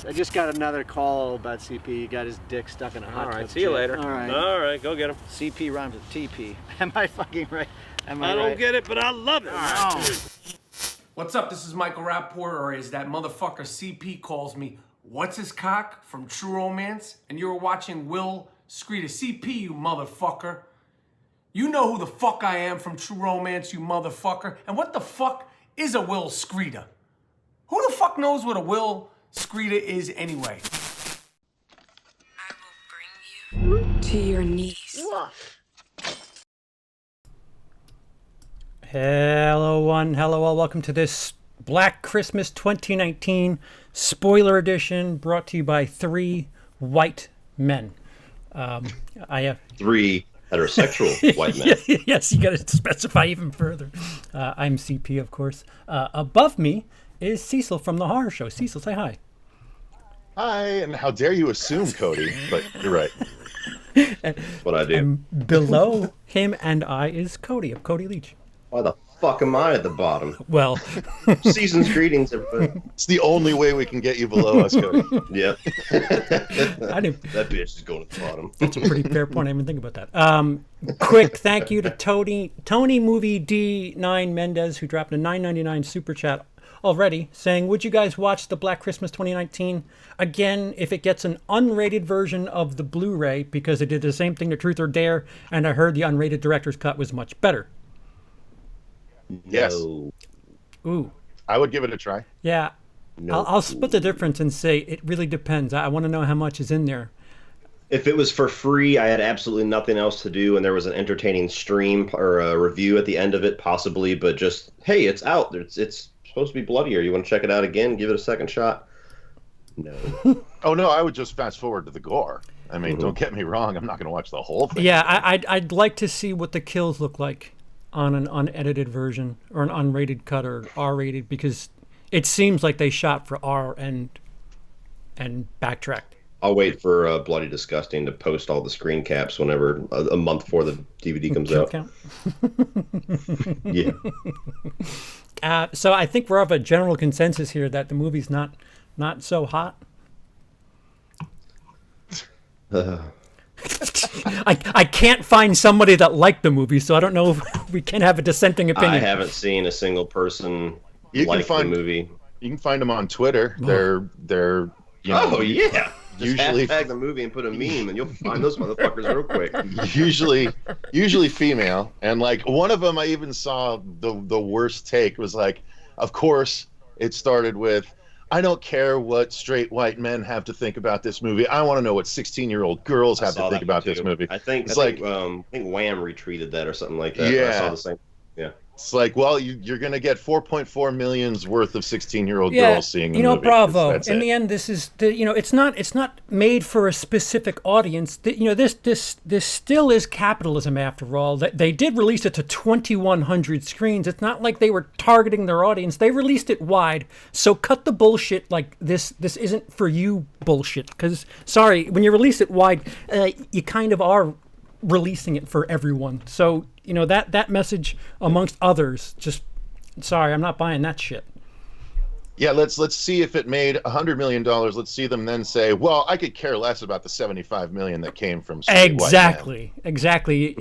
I just got another call about CP. He got his dick stuck in a hot tub. All right, see you later. All right. All right, go get him. CP rhymes with TP. Am I fucking right? Am I right? don't get it, but I love it. What's up? This is Michael Rapport, or as that motherfucker CP calls me, What's His Cock from True Romance, and you're watching WILIscredia. CP, you motherfucker. You know who the fuck I am from True Romance, you motherfucker. And what the fuck is a WILIscredia? Who the fuck knows what a WILIscredia is anyway? I will bring you to your knees. Hello one, hello all, welcome to this Black Christmas 2019 spoiler edition brought to you by three white men. I have three heterosexual white men. Yes, you got to specify even further. I'm CP, of course. Above me is Cecil from the horror show. Cecil, say hi. Hi, and how dare you assume, Cody, but you're right. What I do. And below him and I is Cody of Cody Leach. Why the fuck am I at the bottom? Well, season's greetings, everybody. It's the only way we can get you below us, Cody. Yep. That bitch is going to the bottom. That's a pretty fair point. I didn't even think about that. Quick thank you to Tony Movie D9 Mendez, who dropped a $9.99 super chat already, saying, would you guys watch the Black Christmas 2019 again if it gets an unrated version of the Blu-ray, because it did the same thing to Truth or Dare, and I heard the unrated director's cut was much better. Yes. No. Ooh. I would give it a try. Yeah. No. I'll split the difference and say it really depends. I want to know how much is in there. If it was for free, I had absolutely nothing else to do, and there was an entertaining stream or a review at the end of it, possibly, but just, hey, it's out. It's supposed to be bloodier. You want to check it out again? Give it a second shot? No. Oh, no, I would just fast forward to the gore. I mean, don't get me wrong. I'm not going to watch the whole thing. Yeah, I'd like to see what the kills look like on an unedited version or an unrated cut or R-rated, because it seems like they shot for R and backtracked. I'll wait for Bloody Disgusting to post all the screen caps whenever a month before the DVD comes out. Count. Yeah. So I think we're of a general consensus here that the movie's not so hot. I can't find somebody that liked the movie, so I don't know if we can have a dissenting opinion. I haven't seen a single person like the movie. You can find them on Twitter. They're you know, oh yeah. Just usually hashtag the movie and put a meme, and you'll find those motherfuckers real quick. Usually female, and like one of them, I even saw the worst take was like, of course, it started with, I don't care what straight white men have to think about this movie. I want to know what 16-year-old girls have to think about this movie. I think Wham retweeted that or something like that. Yeah. I saw the same. Yeah. It's like, well, you're going to get 4.4 million's worth of 16-year-old girls seeing the movie. Bravo. In the end, this is it's not made for a specific audience. This still is capitalism after all. They did release it to 2,100 screens. It's not like they were targeting their audience. They released it wide. So cut the bullshit like this isn't for you bullshit. Because sorry, when you release it wide, you kind of are releasing it for everyone. So that message amongst others, just sorry, I'm not buying that shit. Yeah, let's see if it made $100 million. Let's see them then say, well, I could care less about the 75 million that came from straight white men. Exactly.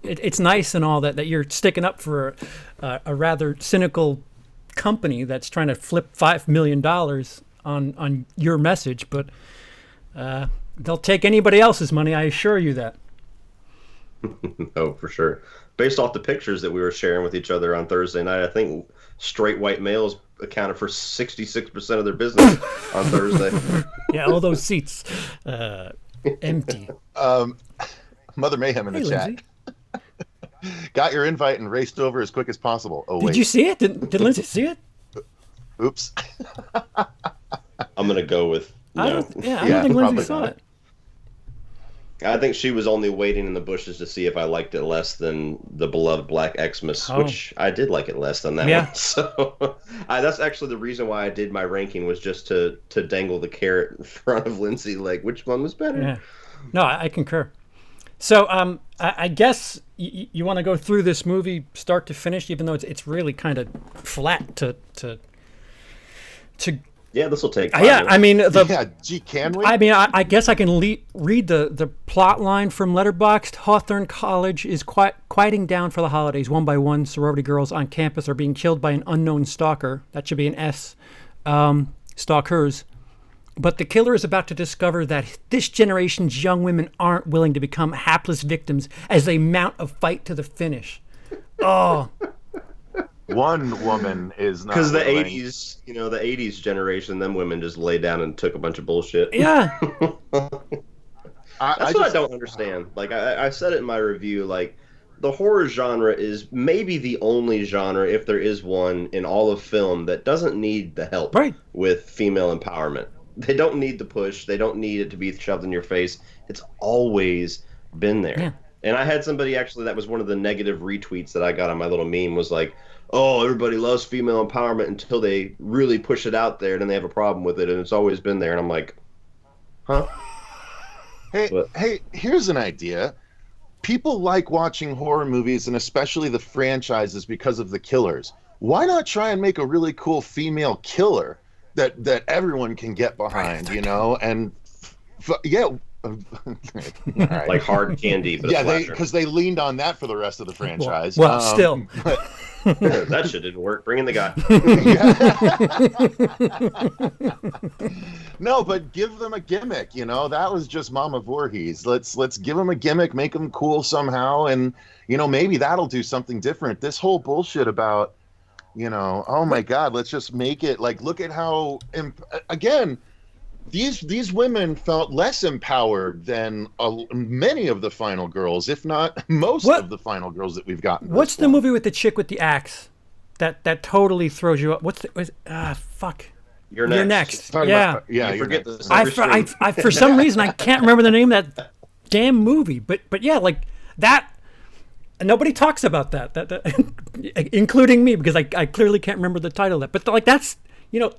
It's nice and all that you're sticking up for a rather cynical company that's trying to flip $5 million on your message, but they'll take anybody else's money, I assure you that. Oh, for sure. Based off the pictures that we were sharing with each other on Thursday night, I think straight white males accounted for 66% of their business on Thursday. Yeah, all those seats empty. Mother Mayhem in the chat. Got your invite and raced over as quick as possible. Oh, wait. Did you see it? Did Lindsey see it? Oops. I'm going to go with no. I don't think Lindsey saw it. I think she was only waiting in the bushes to see if I liked it less than the beloved Black Xmas, which I did like it less than that one. So that's actually the reason why I did my ranking, was just to dangle the carrot in front of Lindsey, like which one was better. Yeah. No, I concur. So I guess you want to go through this movie start to finish, even though it's really kind of flat to Yeah, this will take 5 Yeah, minutes. I mean, Gee, can we? I mean, I guess I can read the plot line from Letterboxd. Hawthorne College is quieting down for the holidays. One by one, sorority girls on campus are being killed by an unknown stalker. That should be an S. Stalkers. But the killer is about to discover that this generation's young women aren't willing to become hapless victims as they mount a fight to the finish. Oh. One woman is not Because the willing. 80s, the 80s generation, them women just laid down and took a bunch of bullshit. Yeah. That's what I don't understand. Like, I said it in my review, like, the horror genre is maybe the only genre, if there is one, in all of film that doesn't need the help with female empowerment. They don't need the push. They don't need it to be shoved in your face. It's always been there. Yeah. And I had somebody, actually, that was one of the negative retweets that I got on my little meme, was like, oh, everybody loves female empowerment until they really push it out there, and then they have a problem with it, and it's always been there. And I'm like, huh? Hey, here's an idea. People like watching horror movies, and especially the franchises, because of the killers. Why not try and make a really cool female killer that everyone can get behind, And yeah. All right. Like hard candy, but because they leaned on that for the rest of the franchise. Well, still. That shit didn't work. Bring in the guy. No, but give them a gimmick. That was just Mama Voorhees. Let's give them a gimmick, make them cool somehow, and maybe that'll do something different. This whole bullshit about oh my God, let's just make it like, look at how again. These women felt less empowered than many of the final girls, if not most of the final girls that we've gotten. What's the movie with the chick with the axe? That totally throws you up. Fuck. You're next. Yeah. You forget this. I for some reason I can't remember the name of that damn movie. But yeah, like that. Nobody talks about that including me, because I clearly can't remember the title of that. But like that's.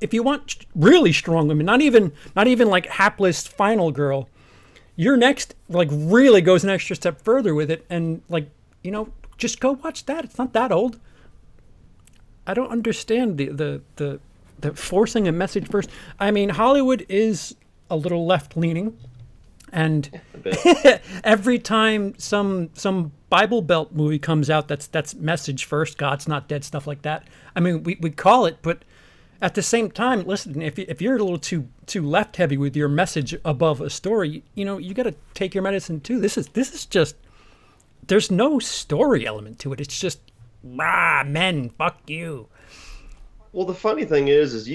If you want really strong women, not even like hapless final girl, your next like really goes an extra step further with it, and like just go watch that. It's not that old. I don't understand the forcing a message first. I mean, Hollywood is a little left leaning, and every time some Bible Belt movie comes out that's message first, God's not dead, stuff like that. I mean, we call it, but at the same time, listen, if you're a little too left heavy with your message above a story, you got to take your medicine too. This is just, there's no story element to it. It's just men, fuck you. Well, the funny thing is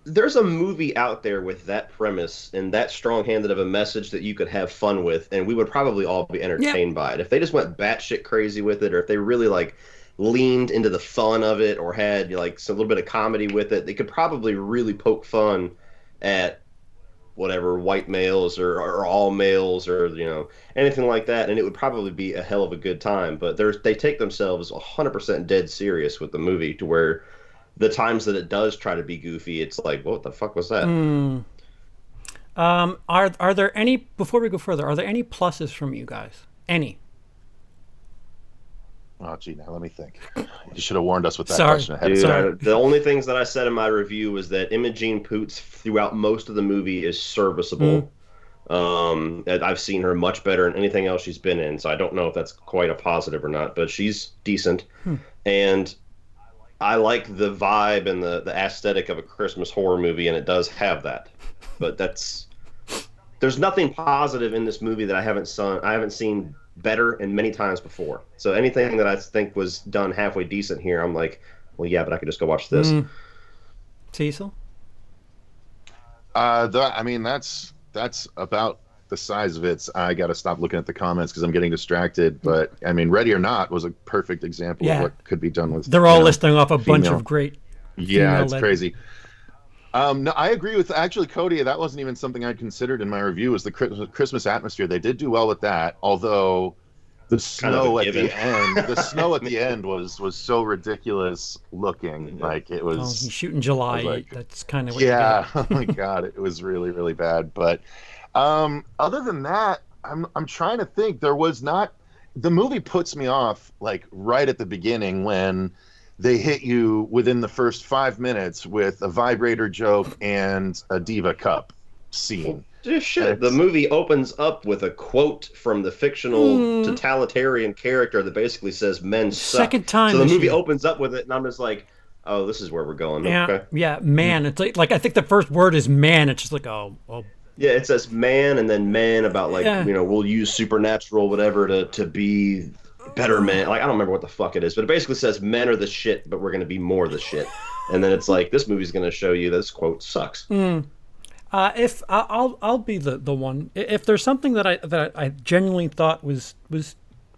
there's a movie out there with that premise and that strong-handed of a message that you could have fun with, and we would probably all be entertained by it. If they just went batshit crazy with it, or if they really like leaned into the fun of it, or had like a little bit of comedy with it, they could probably really poke fun at whatever white males or all males or anything like that, and it would probably be a hell of a good time. But they take themselves 100% dead serious with the movie, to where the times that it does try to be goofy, it's like, what the fuck was that? Are there any, before we go further, are there any pluses from you guys? Any? Oh, gee, now let me think. You should have warned us with that Sorry. question ahead of Dude, time. the only things that I said in my review was that Imogene Poots throughout most of the movie is serviceable. I've seen her much better in anything else she's been in, so I don't know if that's quite a positive or not, but she's decent. And I like the vibe and the aesthetic of a Christmas horror movie, and it does have that. But there's nothing positive in this movie that I haven't seen better and many times before. So anything that I think was done halfway decent here, I'm like, well, yeah, but I could just go watch this. Cecil? I mean, that's about the size of it. I got to stop looking at the comments because I'm getting distracted. But I mean, Ready or Not was a perfect example of what could be done with. They're all listing off a bunch of great. Yeah, it's crazy. No, I agree with actually Cody. That wasn't even something I'd considered in my review. Was the Christmas atmosphere? They did do well with that. Although the snow at the end, was so ridiculous looking. Like it was. Oh, he's shooting July. Like, that's kind of what. Yeah. Oh my God, it was really, really bad. But other than that, I'm trying to think. There was not. The movie puts me off like right at the beginning when they hit you within the first 5 minutes with a vibrator joke and a diva cup scene. Just shit. The movie opens up with a quote from the fictional totalitarian character that basically says men suck. Second time. So the movie opens up with it, and I'm just like, oh, this is where we're going. Yeah, Okay. yeah, man. It's like I think the first word is man. It's just like, oh. Yeah, it says man and then man about like, we'll use supernatural whatever to be better men. Like, I don't remember what the fuck it is, but it basically says men are the shit, but we're going to be more the shit. And then it's like, this movie's going to show you this quote sucks. If I'll be the one. If there's something that I genuinely thought was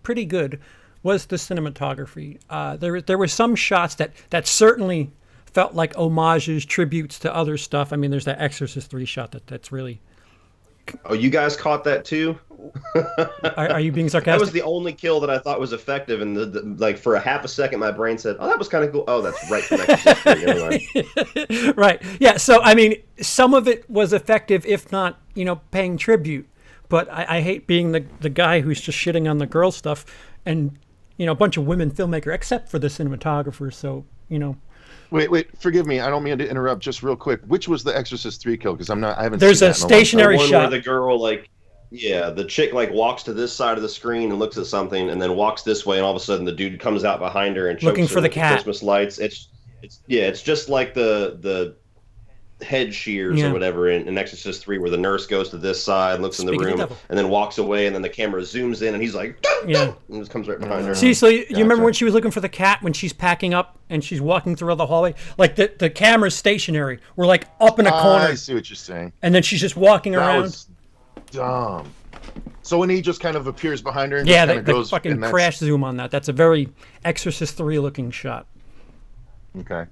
pretty good, was the cinematography. There were some shots that certainly felt like homages, tributes to other stuff. I mean, there's that Exorcist 3 shot that's really. Oh, you guys caught that too? Are you being sarcastic? That was the only kill that I thought was effective, and like for a half a second, my brain said, "Oh, that was kind of cool." Oh, that's right from Exorcist 3. Anyway. Right. Yeah. So I mean, some of it was effective, if not, paying tribute. But I hate being the guy who's just shitting on the girl stuff, and a bunch of women filmmaker, except for the cinematographer. So Wait, forgive me. I don't mean to interrupt. Just real quick, which was the Exorcist 3 kill? Because I haven't. There's seen a stationary one shot. Where the girl the chick walks to this side of the screen and looks at something, and then walks this way, and all of a sudden the dude comes out behind her and chokes looking her for the with cat. Christmas lights. It's just like the head shears or whatever in Exorcist 3, where the nurse goes to this side, looks in the room, and then walks away, and then the camera zooms in, and he's like, and just comes right behind her. See, so you remember when she was looking for the cat, when she's packing up and she's walking through the hallway? Like the camera's stationary. We're like up in a corner. I see what you're saying. And then she's just walking around. That was dumb. So when he just kind of appears behind her and yeah, just kind of goes, fucking crash zoom on that. That's a very Exorcist 3 looking shot. Okay.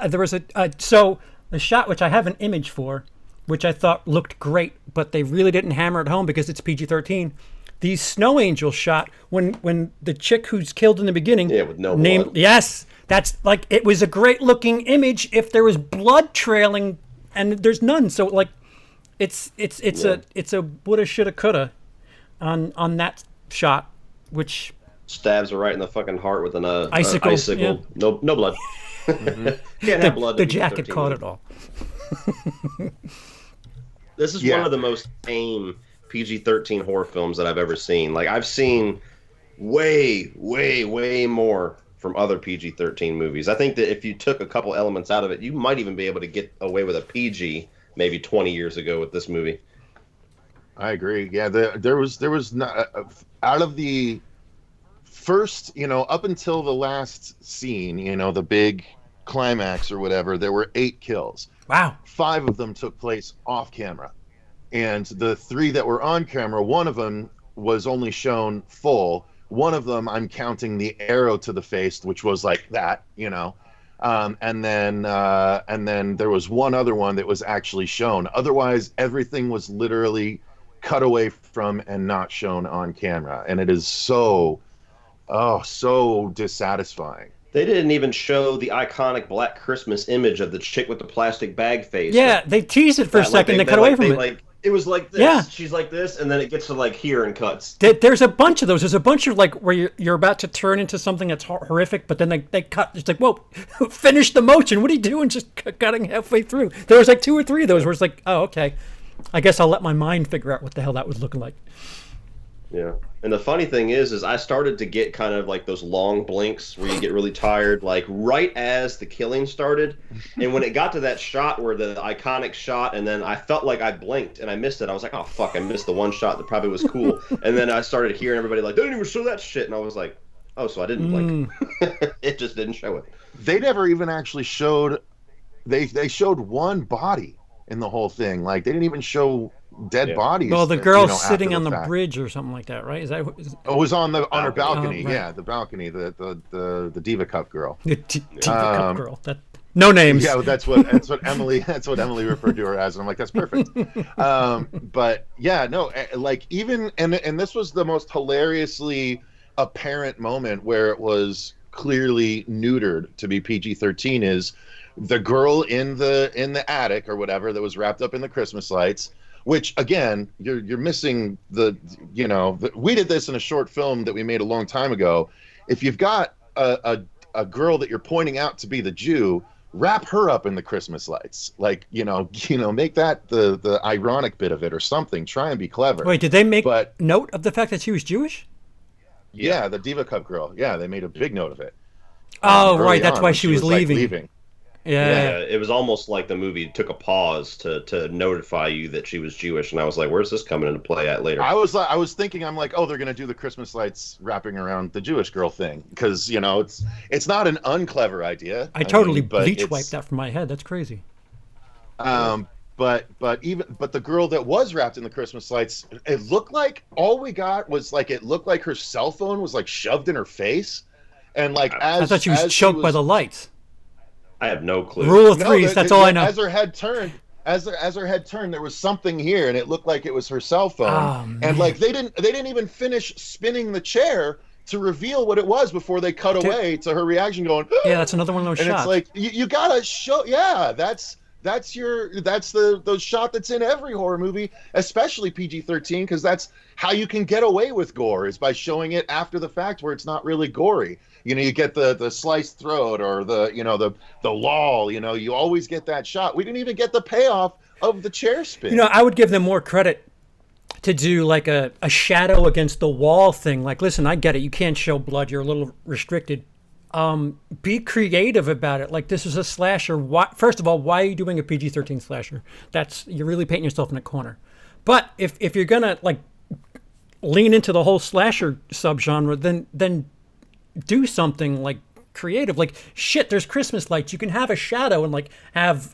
There was so the shot which I have an image for, which I thought looked great, but they really didn't hammer it home because it's PG-13. The snow angel shot when the chick who's killed in the beginning, with no blood. Yes, that's like, it was a great looking image if there was blood trailing, and there's none. So like, it's a woulda, shoulda, coulda on that shot, which stabs her right in the fucking heart with an icicle. Yeah. No blood. Can't have blood. The jacket caught it all. This is one of the most tame PG-13 horror films that I've ever seen. Like, I've seen way, way, way more from other PG-13 movies. I think that if you took a couple elements out of it, you might even be able to get away with a PG maybe 20 years ago with this movie. I agree. Yeah, there was not, out of the first, up until the last scene, the big climax or whatever, there were 8 kills. Wow. 5 of them took place off camera. And the 3 that were on camera, one of them was only shown full. One of them, I'm counting the arrow to the face, which was like that, and then there was one other one that was actually shown. Otherwise, everything was literally cut away from and not shown on camera. And it is so dissatisfying. They didn't even show the iconic Black Christmas image of the chick with the plastic bag face. Yeah, they teased it for a second. They cut away from it. It was like this. Yeah. She's like this, and then it gets to here and cuts. There's a bunch of those. There's a bunch of where you're about to turn into something that's horrific, but then they cut. It's like, whoa, finish the motion. What are you doing? Just cutting halfway through. There was 2 or 3 of those where it's like, oh, okay. I guess I'll let my mind figure out what the hell that was looking like. Yeah. And the funny thing is I started to get kind of like those long blinks where you get really tired, right as the killing started. And when it got to that shot where the iconic shot, and then I felt like I blinked and I missed it. I was like, oh, fuck, I missed the one shot that probably was cool. And then I started hearing everybody they didn't even show that shit. And I was like, oh, so I didn't blink. It just didn't show it. They never even actually showed, they showed one body in the whole thing. They didn't even show dead bodies. Well, the girl's sitting on the bridge or something like that, right? It was on her balcony. Right. Yeah, the balcony. The diva cup girl. The diva cup girl. No names. Yeah, that's what Emily referred to her as, and I'm like, that's perfect. But yeah, no, even and this was the most hilariously apparent moment where it was clearly neutered to be PG-13 is the girl in the attic or whatever that was wrapped up in the Christmas lights. Which again, you're missing we did this in a short film that we made a long time ago. If you've got a a girl that you're pointing out to be the Jew, wrap her up in the Christmas lights. Like, make that the ironic bit of it or something. Try and be clever. Wait, did they make note of the fact that she was Jewish? Yeah, the Diva Cup girl. Yeah, they made a big note of it. Oh, right. That's why she was leaving. Like, leaving. Yeah. It was almost like the movie took a pause to notify you that she was Jewish, and I was like, "Where's this coming into play at later?" I was thinking, I'm like, oh, they're gonna do the Christmas lights wrapping around the Jewish girl thing because it's not an unclever idea. I totally bleach wiped that from my head. That's crazy. But the girl that was wrapped in the Christmas lights, it looked like all we got was like it looked like her cell phone was like shoved in her face, and like I thought she was choked by the lights. I have no clue. Rule of threes. That's all I know. As her head turned, there was something here, and it looked like it was her cell phone. Oh, and like they didn't even finish spinning the chair to reveal what it was before they cut away to her reaction, going. Yeah, that's another one of those and shots. And it's like you gotta show. Yeah, that's the shot that's in every horror movie, especially PG-13, because that's how you can get away with gore is by showing it after the fact where it's not really gory. You get the sliced throat or the loll. You always get that shot. We didn't even get the payoff of the chair spin. I would give them more credit to do like a shadow against the wall thing. Like, listen, I get it. You can't show blood. You're a little restricted. Be creative about it. Like, this is a slasher. First of all, why are you doing a PG-13 slasher? You're really painting yourself in a corner. But if you're gonna like lean into the whole slasher subgenre, then do something like creative. Like, shit, there's Christmas lights. You can have a shadow and like have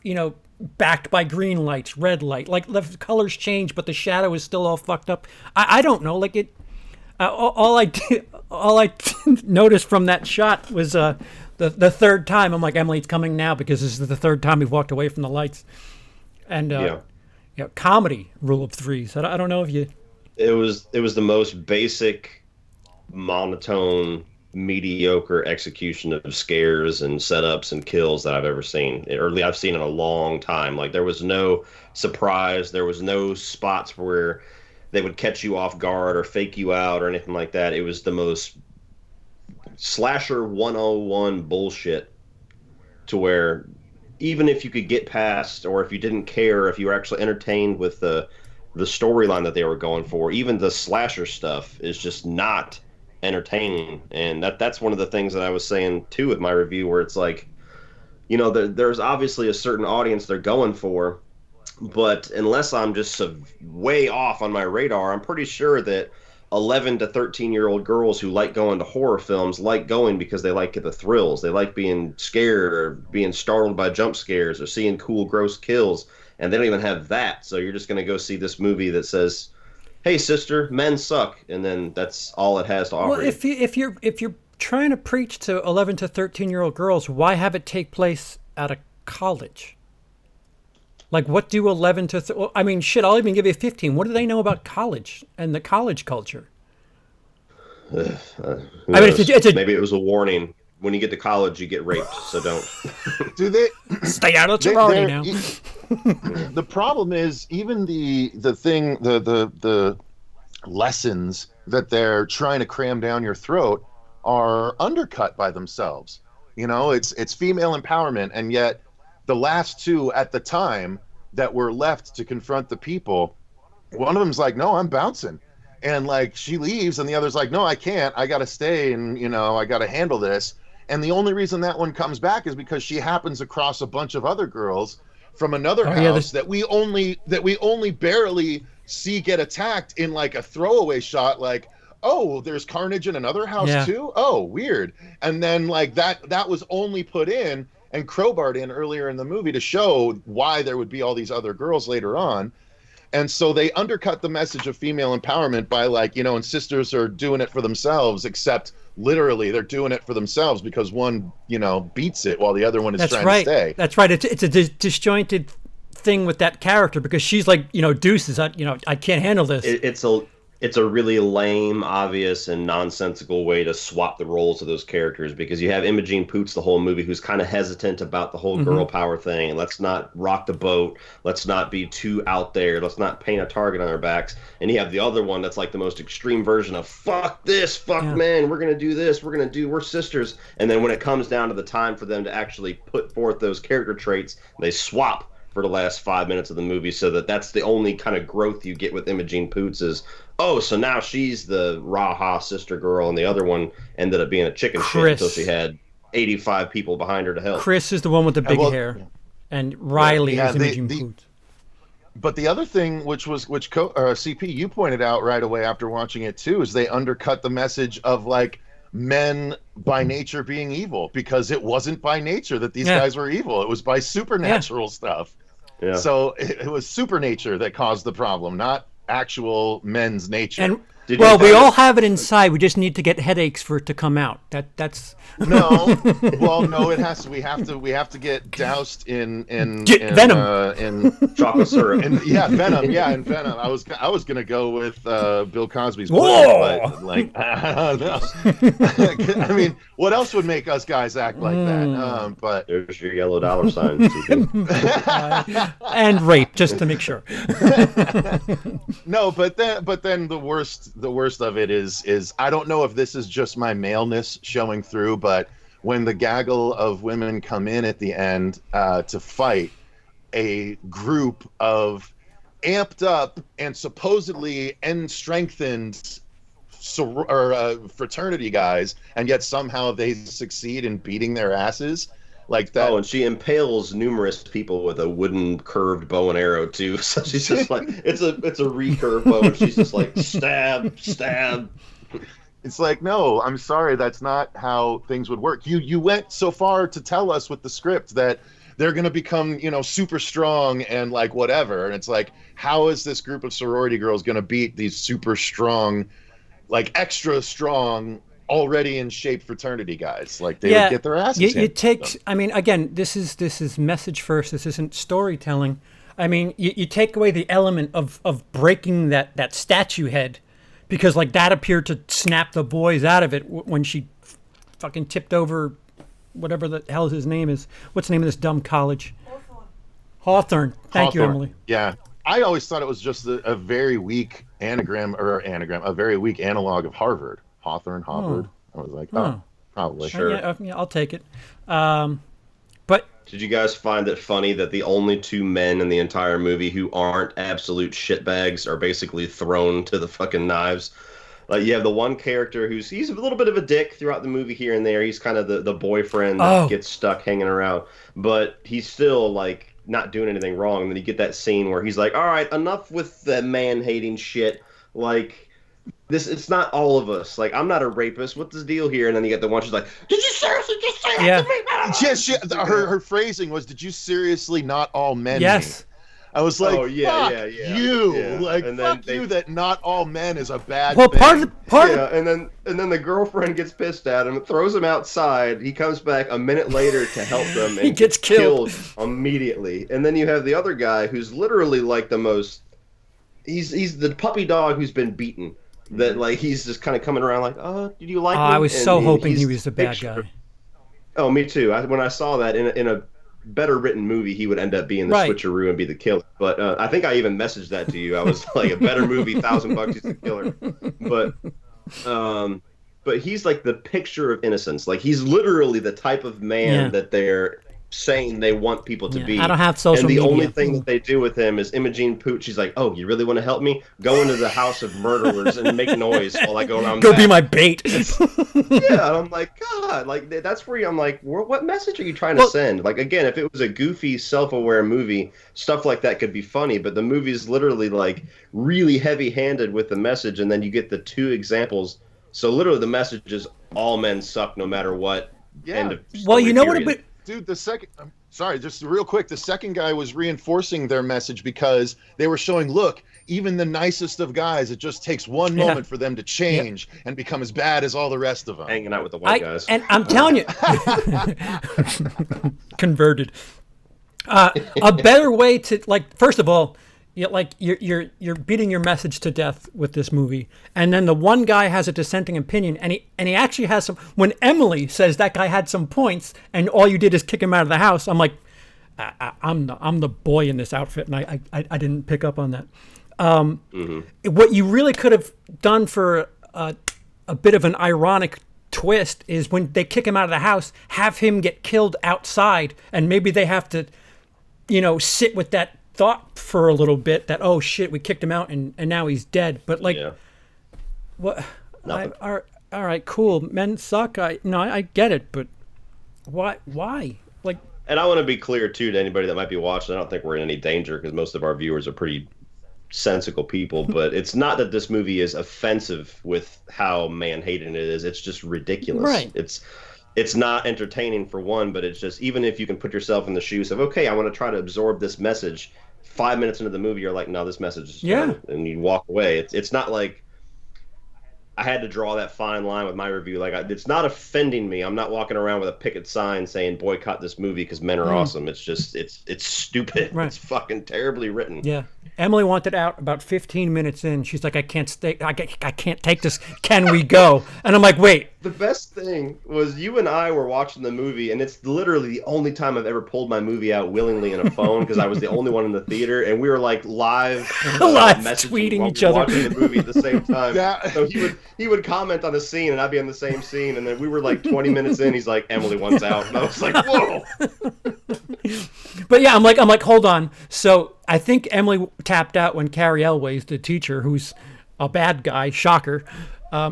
backed by green lights, red light. Like the colors change, but the shadow is still all fucked up. I don't know. Like it. All I noticed from that shot was the third time. I'm like, Emily, it's coming now because this is the third time we've walked away from the lights. And comedy rule of threes. I don't know if you. It was the most basic, monotone, mediocre execution of scares and setups and kills that I've ever seen, or I've seen in a long time. Like, there was no surprise. There was no spots where they would catch you off guard or fake you out or anything like that. It was the most slasher 101 bullshit, to where even if you could get past, or if you didn't care, if you were actually entertained with the storyline that they were going for, even the slasher stuff is just not entertaining. And that's one of the things that I was saying too with my review, where it's like, there's obviously a certain audience they're going for, but unless I'm just way off on my radar, I'm pretty sure that 11 to 13-year-old girls who like going to horror films like going because they like the thrills. They like being scared or being startled by jump scares or seeing cool, gross kills, and they don't even have that. So you're just going to go see this movie that says, "Hey, sister, men suck," and then that's all it has to offer. Well, if you're trying to preach to 11 to 13-year-old girls, why have it take place at a college? Like, what do 11 to... I mean, shit, I'll even give you 15. What do they know about college and the college culture? Maybe it was a warning. When you get to college, you get raped, so don't. Do they... Stay out of sorority now. The problem is, even the lessons that they're trying to cram down your throat are undercut by themselves. It's female empowerment, and yet the last two at the time that were left to confront the people, one of them's like, "No, I'm bouncing," and like she leaves, and the other's like, "No, I can't. I gotta stay, and I gotta handle this." And the only reason that one comes back is because she happens across a bunch of other girls from another house that we only barely see get attacked in like a throwaway shot, like, "Oh, there's carnage in another house too? Oh, weird." And then like that was only put in and crowbarred in earlier in the movie to show why there would be all these other girls later on. And so they undercut the message of female empowerment by like, and sisters are doing it for themselves, except literally they're doing it for themselves because one, beats it while the other one is trying to stay. That's right. It's a disjointed thing with that character because she's like, deuces, I can't handle this. It's it's a really lame, obvious, and nonsensical way to swap the roles of those characters, because you have Imogen Poots the whole movie who's kind of hesitant about the whole girl power thing, and let's not rock the boat, let's not be too out there, let's not paint a target on our backs. And you have the other one that's like the most extreme version of fuck this, fuck men, we're gonna do this, we're sisters. And then when it comes down to the time for them to actually put forth those character traits, they swap for the last 5 minutes of the movie, so that's the only kind of growth you get with Imogen Poots is, oh, so now she's the rah-ha sister girl, and the other one ended up being a chicken shit until she had 85 people behind her to help. Chris is the one with the big hair, and Riley is Imogen Poots. But the other thing, which CP, you pointed out right away after watching it too, is they undercut the message of like men by nature being evil, because it wasn't by nature that these guys were evil. It was by supernatural stuff. Yeah. So it was supernature that caused the problem, not actual men's nature. And we all have it inside. We just need to get headaches for it to come out. That's no. Well, no, it has to. We have to get doused in venom, in chocolate syrup. Venom. Yeah, in venom. I was gonna go with Bill Cosby's blood, but like I don't know. I mean, what else would make us guys act like that? But there's your yellow dollar sign. And rape, just to make sure. No, but then the worst of it is I don't know if this is just my maleness showing through, but when the gaggle of women come in at the end to fight, a group of amped up and supposedly strengthened fraternity guys, and yet somehow they succeed in beating their asses. Like that. Oh, and she impales numerous people with a wooden curved bow and arrow too. So she's just like, it's a recurve bow, and she's just like stab, stab. It's like, no, I'm sorry, that's not how things would work. You went so far to tell us with the script that they're going to become, super strong and like whatever. And it's like, how is this group of sorority girls going to beat these super strong, like extra strong, already in shape fraternity guys? Like they would get their asses handed. I mean, again, this is message first. This isn't storytelling. I mean, you take away the element of breaking that statue head, because like that appeared to snap the boys out of it when she fucking tipped over whatever the hell his name is. What's the name of this dumb college? Hawthorne. Thank you, Emily. Yeah. I always thought it was just a very weak a very weak analog of Harvard. Hawthorne. I was like, probably. Sure. Yeah, I'll take it. But did you guys find it funny that the only two men in the entire movie who aren't absolute shitbags are basically thrown to the fucking knives? Like, you have the one character he's a little bit of a dick throughout the movie here and there. He's kind of the boyfriend that gets stuck hanging around, but he's still like not doing anything wrong. And then you get that scene where he's like, all right, enough with the man-hating shit. Like, it's not all of us. Like, I'm not a rapist. What's the deal here? And then you get the one, she's like, did you seriously just say that to me? Yes, her phrasing was, did you seriously not all men? Yes. Me? I was like, you. Like, and fuck you that not all men is a bad well, thing. And then the girlfriend gets pissed at him, throws him outside. He comes back a minute later to help them, and he gets killed immediately. And then you have the other guy who's literally like the most. He's the puppy dog who's been beaten. That like he's just kind of coming around like, oh, did you like me? I was so hoping he was the bad guy. Oh, me too. When I saw that in a better written movie, he would end up being the switcheroo and be the killer. But I think I even messaged that to you. I was like, a better movie, $1,000 he's the killer. But he's like the picture of innocence. Like, he's literally the type of man that they're saying they want people to be. I don't have social media. And the only thing that they do with him is Imogen Poots. She's like, oh, you really want to help me? Go into the house of murderers and make noise while I go around. Go be my bait. And I'm like, God, like that's where I'm like, what message are you trying to send? Like, again, if it was a goofy, self-aware movie, stuff like that could be funny, but the movie's literally like really heavy-handed with the message, and then you get the two examples. So literally the message is all men suck no matter what. Yeah. End of story, well, you know period. what? Dude, just real quick, the second guy was reinforcing their message because they were showing, look, even the nicest of guys, it just takes one moment for them to change and become as bad as all the rest of them. Hanging out with the white guys. And I'm telling you, converted. A better way to, like, first of all, like you're beating your message to death with this movie, and then the one guy has a dissenting opinion, and he actually has some. When Emily says that guy had some points, and all you did is kick him out of the house, I'm like, I'm the boy in this outfit, and I didn't pick up on that. What you really could have done for a bit of an ironic twist is when they kick him out of the house, have him get killed outside, and maybe they have to, sit with that thought for a little bit that, oh shit, we kicked him out and now he's dead. But like, what? All right, cool. Men suck. I get it, but why? Like, and I want to be clear too to anybody that might be watching. I don't think we're in any danger because most of our viewers are pretty sensical people. But it's not that this movie is offensive with how man-hating it is. It's just ridiculous. Right. It's not entertaining for one, but it's just, even if you can put yourself in the shoes of, okay, I want to try to absorb this message. 5 minutes into the movie, you're like, no, this message is fun, and you walk away. It's not like I had to draw that fine line with my review. Like, it's not offending me. I'm not walking around with a picket sign saying boycott this movie because men are awesome. It's just it's stupid. Right. It's fucking terribly written. Yeah. Emily wanted out about 15 minutes in. She's like, I can't stay. I can't take this. Can we go? And I'm like, wait. The best thing was you and I were watching the movie, and it's literally the only time I've ever pulled my movie out willingly in a phone because I was the only one in the theater, and we were like live tweeting each other, watching the movie at the same time. So he would comment on a scene, and I'd be on the same scene, and then we were like 20 minutes in. He's like, Emily wants out, and I was like, whoa. But yeah, I'm like, hold on. So I think Emily tapped out when Carrie Elway's the teacher, who's a bad guy. Shocker.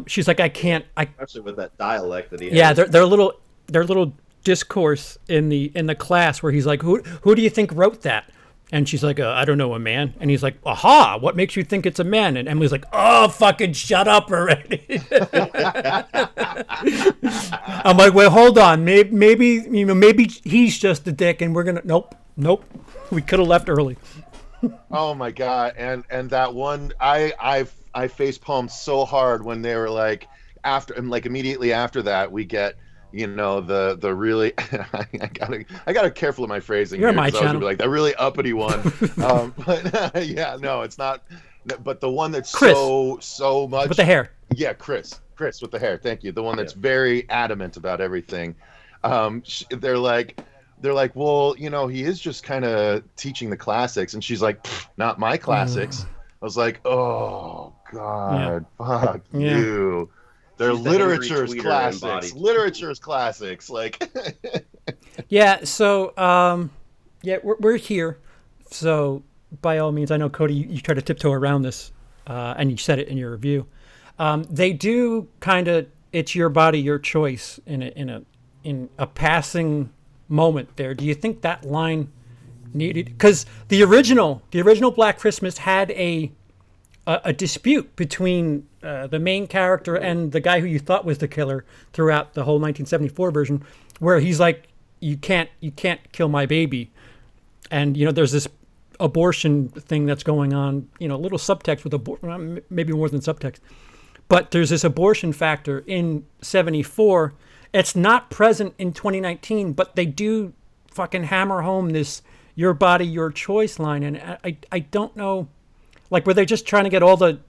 She's like, I can't. Especially with that dialect that he has. Yeah, their little discourse in the class where he's like, who do you think wrote that? And she's like, I don't know, a man. And he's like, aha, what makes you think it's a man? And Emily's like, oh, fucking shut up already. I'm like, well, hold on. Maybe he's just a dick and we're going to, nope. We could have left early. Oh my God. And that one, I facepalmed so hard when they were like, immediately after that, we get, the really, I gotta careful of my phrasing. You're here, my channel. I was like the really uppity one. But yeah, no, it's not. But the one that's Chris, so much with the hair. Yeah, Chris with the hair. Thank you. The one that's very adamant about everything. They're like, well, he is just kind of teaching the classics, and she's like, not my classics. I was like, oh God, fuck you. They're literature's classics. Literature's classics. Like, yeah. So, we're here. So, by all means, I know Cody, you try to tiptoe around this, and you said it in your review. They do kind of. It's your body, your choice. In a passing moment there. Do you think that line needed? Because the original Black Christmas had a dispute between the main character and the guy who you thought was the killer throughout the whole 1974 version, where he's like, you can't kill my baby. And, there's this abortion thing that's going on, a little subtext with maybe more than subtext. But there's this abortion factor in 74. It's not present in 2019, but they do fucking hammer home this your body, your choice line. And I don't know, like, were they just trying to get all the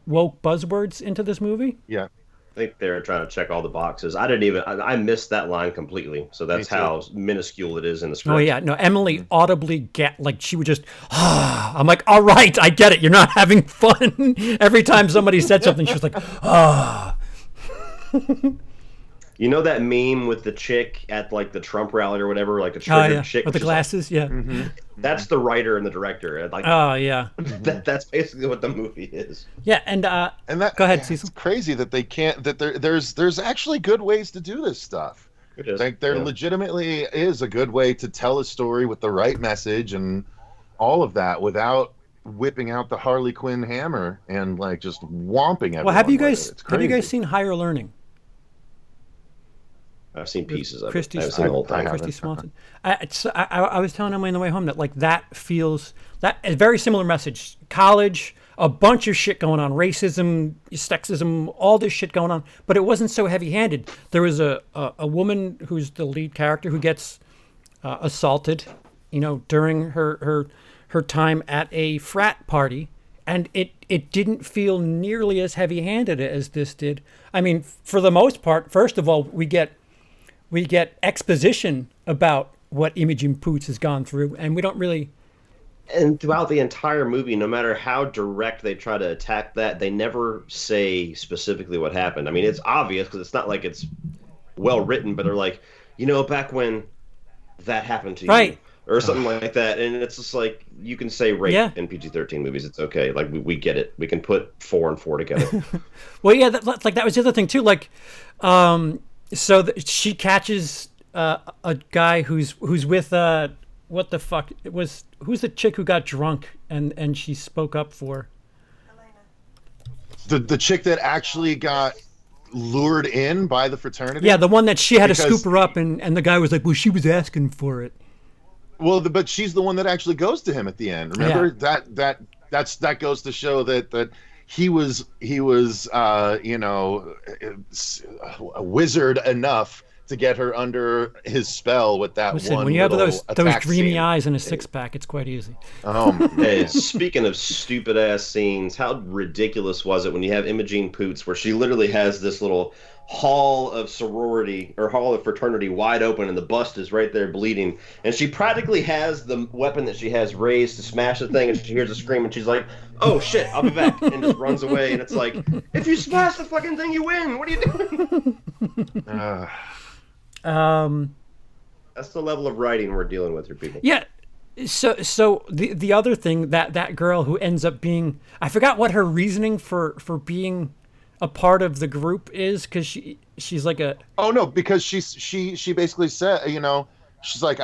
woke buzzwords into this movie? Yeah. I think they're trying to check all the boxes. I missed that line completely. So that's how minuscule it is in the script. Oh yeah, no, Emily audibly she would just, I'm like, all right, I get it. You're not having fun. Every time somebody said something, she was like, You know that meme with the chick at like the Trump rally or whatever, like a triggered chick with the glasses, like, That's the writer and the director. Like, oh yeah, that's basically what the movie is. Yeah, and that, go ahead, Cecil. It's crazy that they can't. That there's actually good ways to do this stuff. It is. Like there legitimately is a good way to tell a story with the right message and all of that without whipping out the Harley Quinn hammer and like just whomping everyone. Well, have you guys seen Higher Learning? I've seen pieces of Christy, it. I've seen the whole thing. Christy Swanson. I was telling Emily on the way home that feels that a very similar message. College, a bunch of shit going on, racism, sexism, all this shit going on, but it wasn't so heavy-handed. There was a woman who's the lead character who gets assaulted, during her her time at a frat party, and it didn't feel nearly as heavy-handed as this did. I mean, for the most part, first of all, we get exposition about what Imogen Poots has gone through, and we don't really. And throughout the entire movie, no matter how direct they try to attack that, they never say specifically what happened. I mean, it's obvious because it's not like it's well written, but they're like, back when that happened to you, or something like that. And it's just like, you can say rape in PG-13 movies. It's okay. Like, we get it. We can put 4 and 4 together. Well, yeah, that was the other thing too. Like, she catches a guy who's with what the fuck? Who's the chick who got drunk and she spoke up for? The chick that actually got lured in by the fraternity? Yeah, the one that she had to scoop her up, and the guy was like, well, she was asking for it. Well, but she's the one that actually goes to him at the end. Remember? That goes to show that he was a wizard enough to get her under his spell with that one. When you have those dreamy scene. eyes and a six-pack, it's quite easy. Oh, hey, speaking of stupid ass scenes, how ridiculous was it when you have Imogen Poots, where she literally has this little hall of fraternity wide open, and the bust is right there bleeding, and she practically has the weapon that she has raised to smash the thing, and she hears a scream, and she's like, "Oh shit, I'll be back," and just runs away. And it's like, if you smash the fucking thing, you win. What are you doing? That's the level of writing we're dealing with here, people. Yeah. So the other thing, that girl who ends up being, I forgot what her reasoning for being a part of the group is, because she's like a. Oh no, because she basically said, she's like,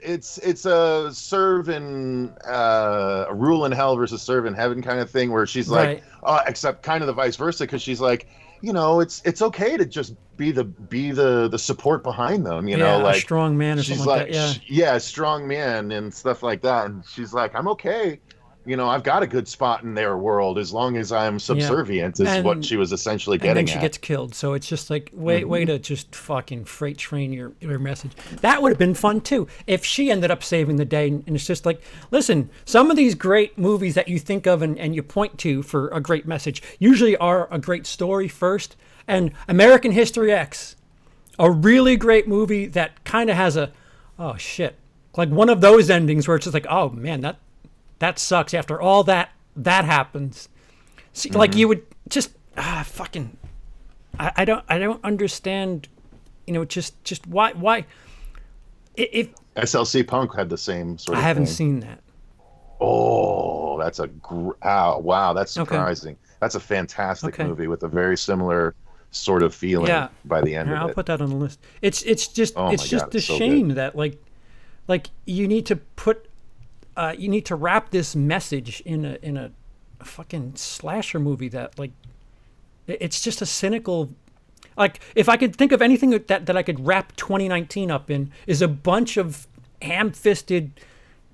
it's a serve in a rule in hell versus serve in heaven kind of thing, where she's like, except kind of the vice versa, because she's like, it's okay to just be the support behind them, like a strong man or something like that. Yeah, strong man and stuff like that. And she's like, I'm okay. I've got a good spot in their world as long as I'm subservient, is what she was essentially getting at. And then she gets killed. So it's just like, way to just fucking freight train your message. That would have been fun too, if she ended up saving the day. And it's just like, listen, some of these great movies that you think of and you point to for a great message usually are a great story first. And American History X, a really great movie that kind of has oh shit, like one of those endings where it's just like, oh man, that sucks. After all that happens, see, like you would just fucking. I don't understand. Just why. If SLC Punk had the same sort of. I haven't thing. seen that. Oh, that's wow, that's surprising. Okay. That's a fantastic movie with a very similar sort of feeling by the end of it. I'll put that on the list. It's just a shame that like you need to put. You need to wrap this message in a fucking slasher movie that, like, it's just a cynical. Like, if I could think of anything that I could wrap 2019 up in, is a bunch of ham-fisted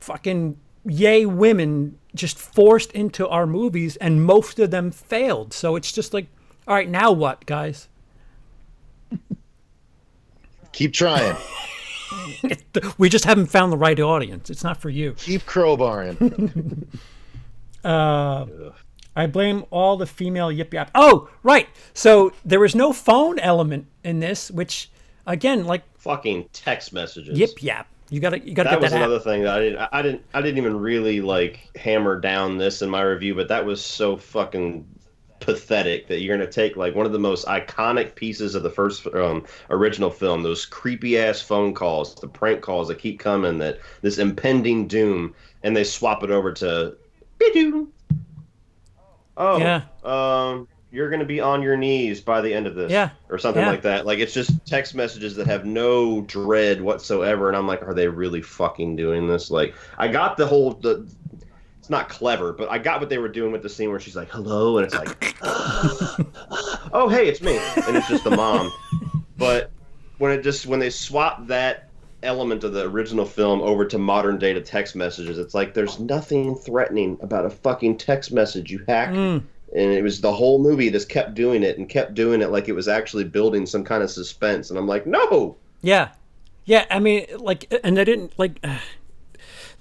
fucking yay women just forced into our movies, and most of them failed. So it's just like, all right, now what, guys? Keep trying. We just haven't found the right audience. It's not for you. Keep crowbarring. I blame all the female yip yap. Oh, right. So there was no phone element in this, which, again, like fucking text messages. Yip yap. You gotta get that. That was another thing that I didn't even really like hammer down this in my review, but that was so fucking pathetic that you're going to take like one of the most iconic pieces of the first original film, those creepy ass phone calls, the prank calls that keep coming, that this impending doom, and they swap it over to you're going to be on your knees by the end of this, or something like that. Like, it's just text messages that have no dread whatsoever, and I'm like, are they really fucking doing this? Like, I got it's not clever, but I got what they were doing with the scene where she's like, hello, and it's like, oh, hey, it's me. And it's just the mom. But when they swap that element of the original film over to modern data text messages, it's like, there's nothing threatening about a fucking text message, you hack. And it was the whole movie just kept doing it like it was actually building some kind of suspense. And I'm like, no! Yeah. Yeah, I mean, like, and they didn't, like...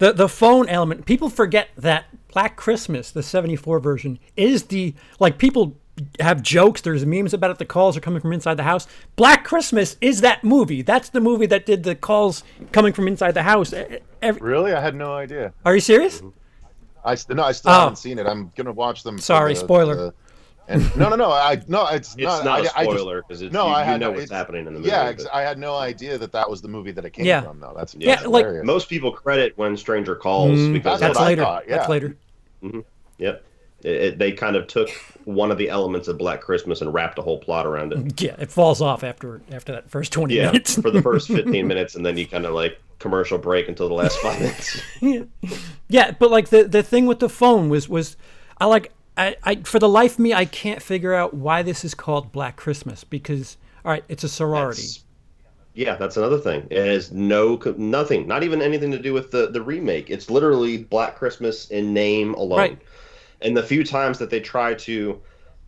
the phone element. People forget that Black Christmas, the 74 version, is people have jokes. There's memes about it. The calls are coming from inside the house. Black Christmas is that movie. That's the movie that did the calls coming from inside the house. Really? I had no idea. Are you serious? I still haven't seen it. I'm gonna watch them. Sorry, spoiler. And no, it's It's not a spoiler because you know what's happening in the movie. Yeah, I had no idea that was the movie that it came from, though. That's like hilarious. Most people credit When Stranger Calls because that's what later. I thought, yeah. That's later. Mm-hmm. Yep. They kind of took one of the elements of Black Christmas and wrapped a whole plot around it. Yeah, it falls off after that first 20 minutes. For the first 15 minutes, and then you kind of like commercial break until the last 5 minutes. Yeah, but like the thing with the phone was I for the life of me, I can't figure out why this is called Black Christmas because, all right, it's a sorority. That's another thing. It has nothing, not even anything to do with the remake. It's literally Black Christmas in name alone. Right. And the few times that they try to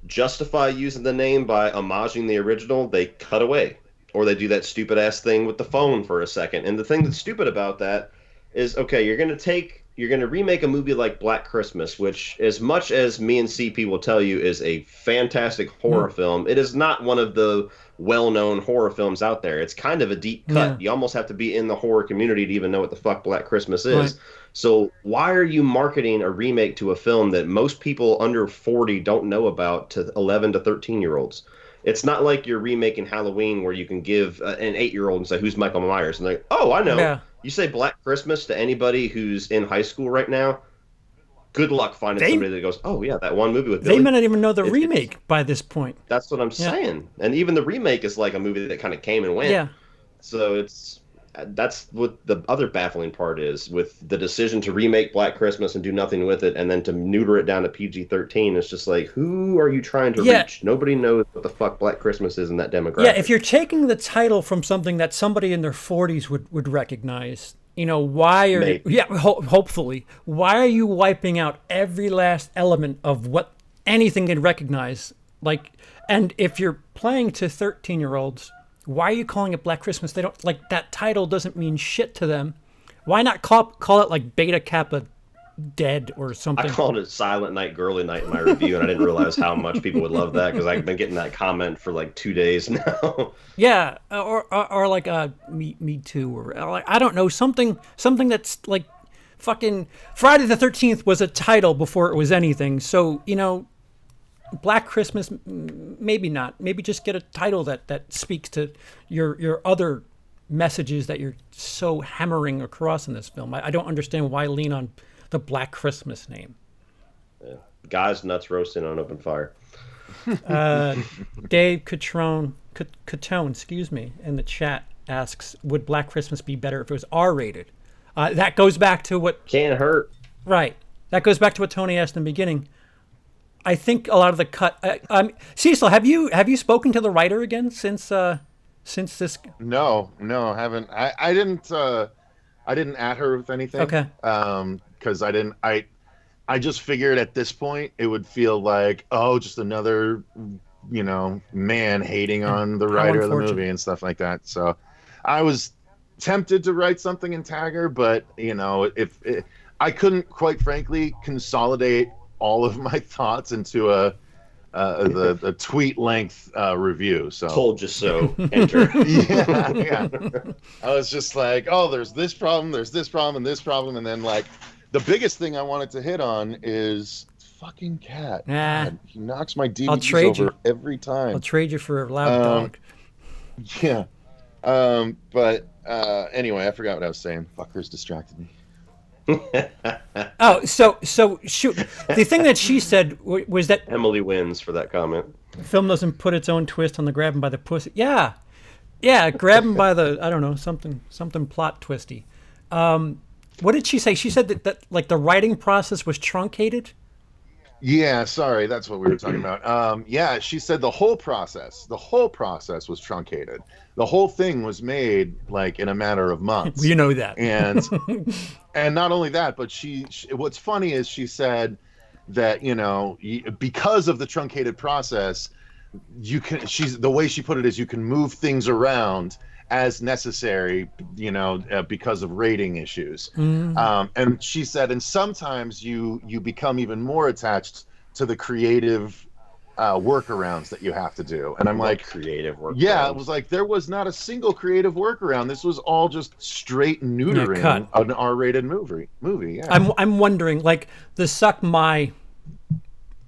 justify using the name by homaging the original, they cut away. Or they do that stupid ass thing with the phone for a second. And the thing that's stupid about that is, okay, you're going to remake a movie like Black Christmas, which, as much as me and CP will tell you is a fantastic horror film, it is not one of the well-known horror films out there. It's kind of a deep cut. Yeah. You almost have to be in the horror community to even know what the fuck Black Christmas is. Right. So why are you marketing a remake to a film that most people under 40 don't know about to 11 to 13-year-olds? It's not like you're remaking Halloween where you can give an 8-year-old and say, who's Michael Myers? And they're like, oh, I know. Yeah. You say Black Christmas to anybody who's in high school right now, good luck finding somebody that goes, oh, yeah, that one movie with Billy. They may not even know the remake by this point. That's what I'm saying. And even the remake is like a movie that kind of came and went. Yeah. So that's what the other baffling part is with the decision to remake Black Christmas and do nothing with it and then to neuter it down to PG-13. It's just like, who are you trying to reach? Nobody knows what the fuck Black Christmas is in that demographic. Yeah, if you're taking the title from something that somebody in their 40s would recognize, why are hopefully, why are you wiping out every last element of what anything can recognize? And if you're playing to 13-year-olds, why are you calling it Black Christmas? They don't that title doesn't mean shit to them. Why not call it like Beta Kappa Dead or something? I called it Silent Night, Girly Night in my review, and I didn't realize how much people would love that because I've been getting that comment for like 2 days now. Yeah, or like Me Too, or like I don't know, something that's like fucking Friday the 13th was a title before it was anything. So Black Christmas, maybe not. Maybe just get a title that speaks to your other messages that you're so hammering across in this film. I don't understand why lean on the Black Christmas name. Yeah. Guys nuts roasting on open fire. Dave Catone, in the chat asks, would Black Christmas be better if it was R-rated? That goes back to what... Can't hurt. Right. That goes back to what Tony asked in the beginning. I think a lot of the cut. Cecil, have you spoken to the writer again since this? No, I haven't. I didn't at her with anything. Okay. Because I just figured at this point it would feel like just another man hating on the writer of the movie and stuff like that. So I was tempted to write something and tag her, but if I couldn't quite frankly consolidate all of my thoughts into the tweet length review. So told you so. Enter. yeah. I was just like, there's this problem, and this problem, and then like the biggest thing I wanted to hit on is fucking cat. God, he knocks my DVDs over every time. I'll trade you for a loud dog. Yeah. But anyway, I forgot what I was saying. Fuckers distracted me. So shoot. The thing that she said was that Emily wins for that comment. The film doesn't put its own twist on the grab him by the pussy. Yeah, grab him by the, I don't know, something plot twisty. What did she say? She said that like the writing process was truncated. Yeah, sorry, that's what we were talking about. Yeah, she said the whole process was truncated. The whole thing was made like in a matter of months. You know that. And not only that, but she what's funny is she said that, because of the truncated process, the way she put it is you can move things around as necessary, because of rating issues. And she said, and sometimes you become even more attached to the creative workarounds that you have to do. And I'm like, creative workarounds. Yeah, it was like there was not a single creative workaround. This was all just straight neutering an R-rated movie. Yeah. I'm wondering, like the suck my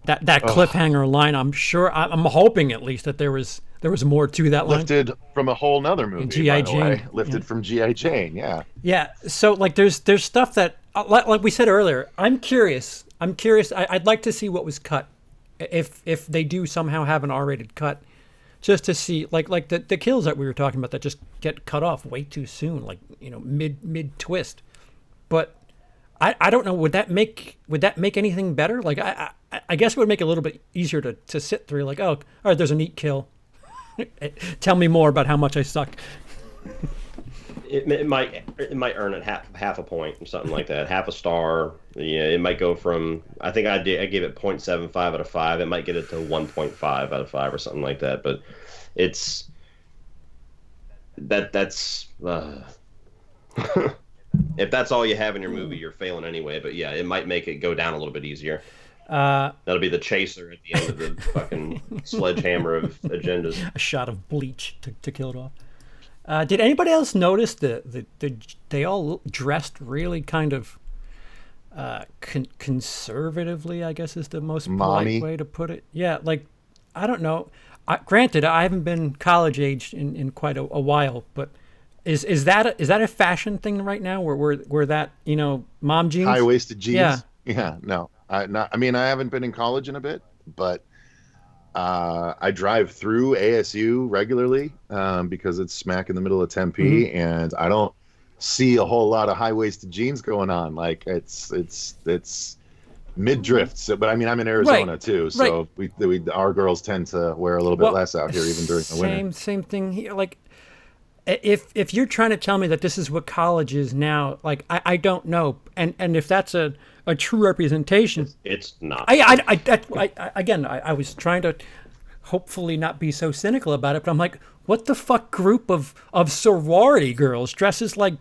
that cliffhanger line. I'm sure, I'm hoping at least that there was more to that line. Lifted from a whole nother movie. G.I. Jane. Lifted from G.I. Jane. Yeah. Yeah. So like there's stuff that like we said earlier. I'm curious. I'd like to see what was cut. If they do somehow have an R-rated cut, just to see like the kills that we were talking about that just get cut off way too soon, like mid twist. But I don't know. Would that make anything better? Like I guess it would make it a little bit easier to sit through. Like, oh, all right, there's a neat kill. Tell me more about how much I suck. It might earn it half a point or something like that, half a star. Yeah, it might go from, I think I gave it 0.75 out of 5. It might get it to 1.5 out of 5 or something like that. But it's that's if that's all you have in your movie, you're failing anyway. But yeah, it might make it go down a little bit easier. That'll be the chaser at the end of the fucking sledgehammer of agendas. A shot of bleach to kill it off. Did anybody else notice they all dressed really kind of conservatively, I guess is the most polite way to put it. Yeah, like, I don't know. Granted, I haven't been college aged in quite a while, but is that a fashion thing right now where that, mom jeans? High-waisted jeans? Yeah. Yeah, no. I haven't been in college in a bit, but I drive through ASU regularly because it's smack in the middle of Tempe, and I don't see a whole lot of high-waisted jeans going on. Like it's mid-drifts, but I mean I'm in Arizona too, so we our girls tend to wear a little bit less out here even during the winter. Same thing here. Like if you're trying to tell me that this is what college is now, like I don't know, and if that's a true representation, it's not. I was trying to hopefully not be so cynical about it, but I'm like, what the fuck group of sorority girls dresses like,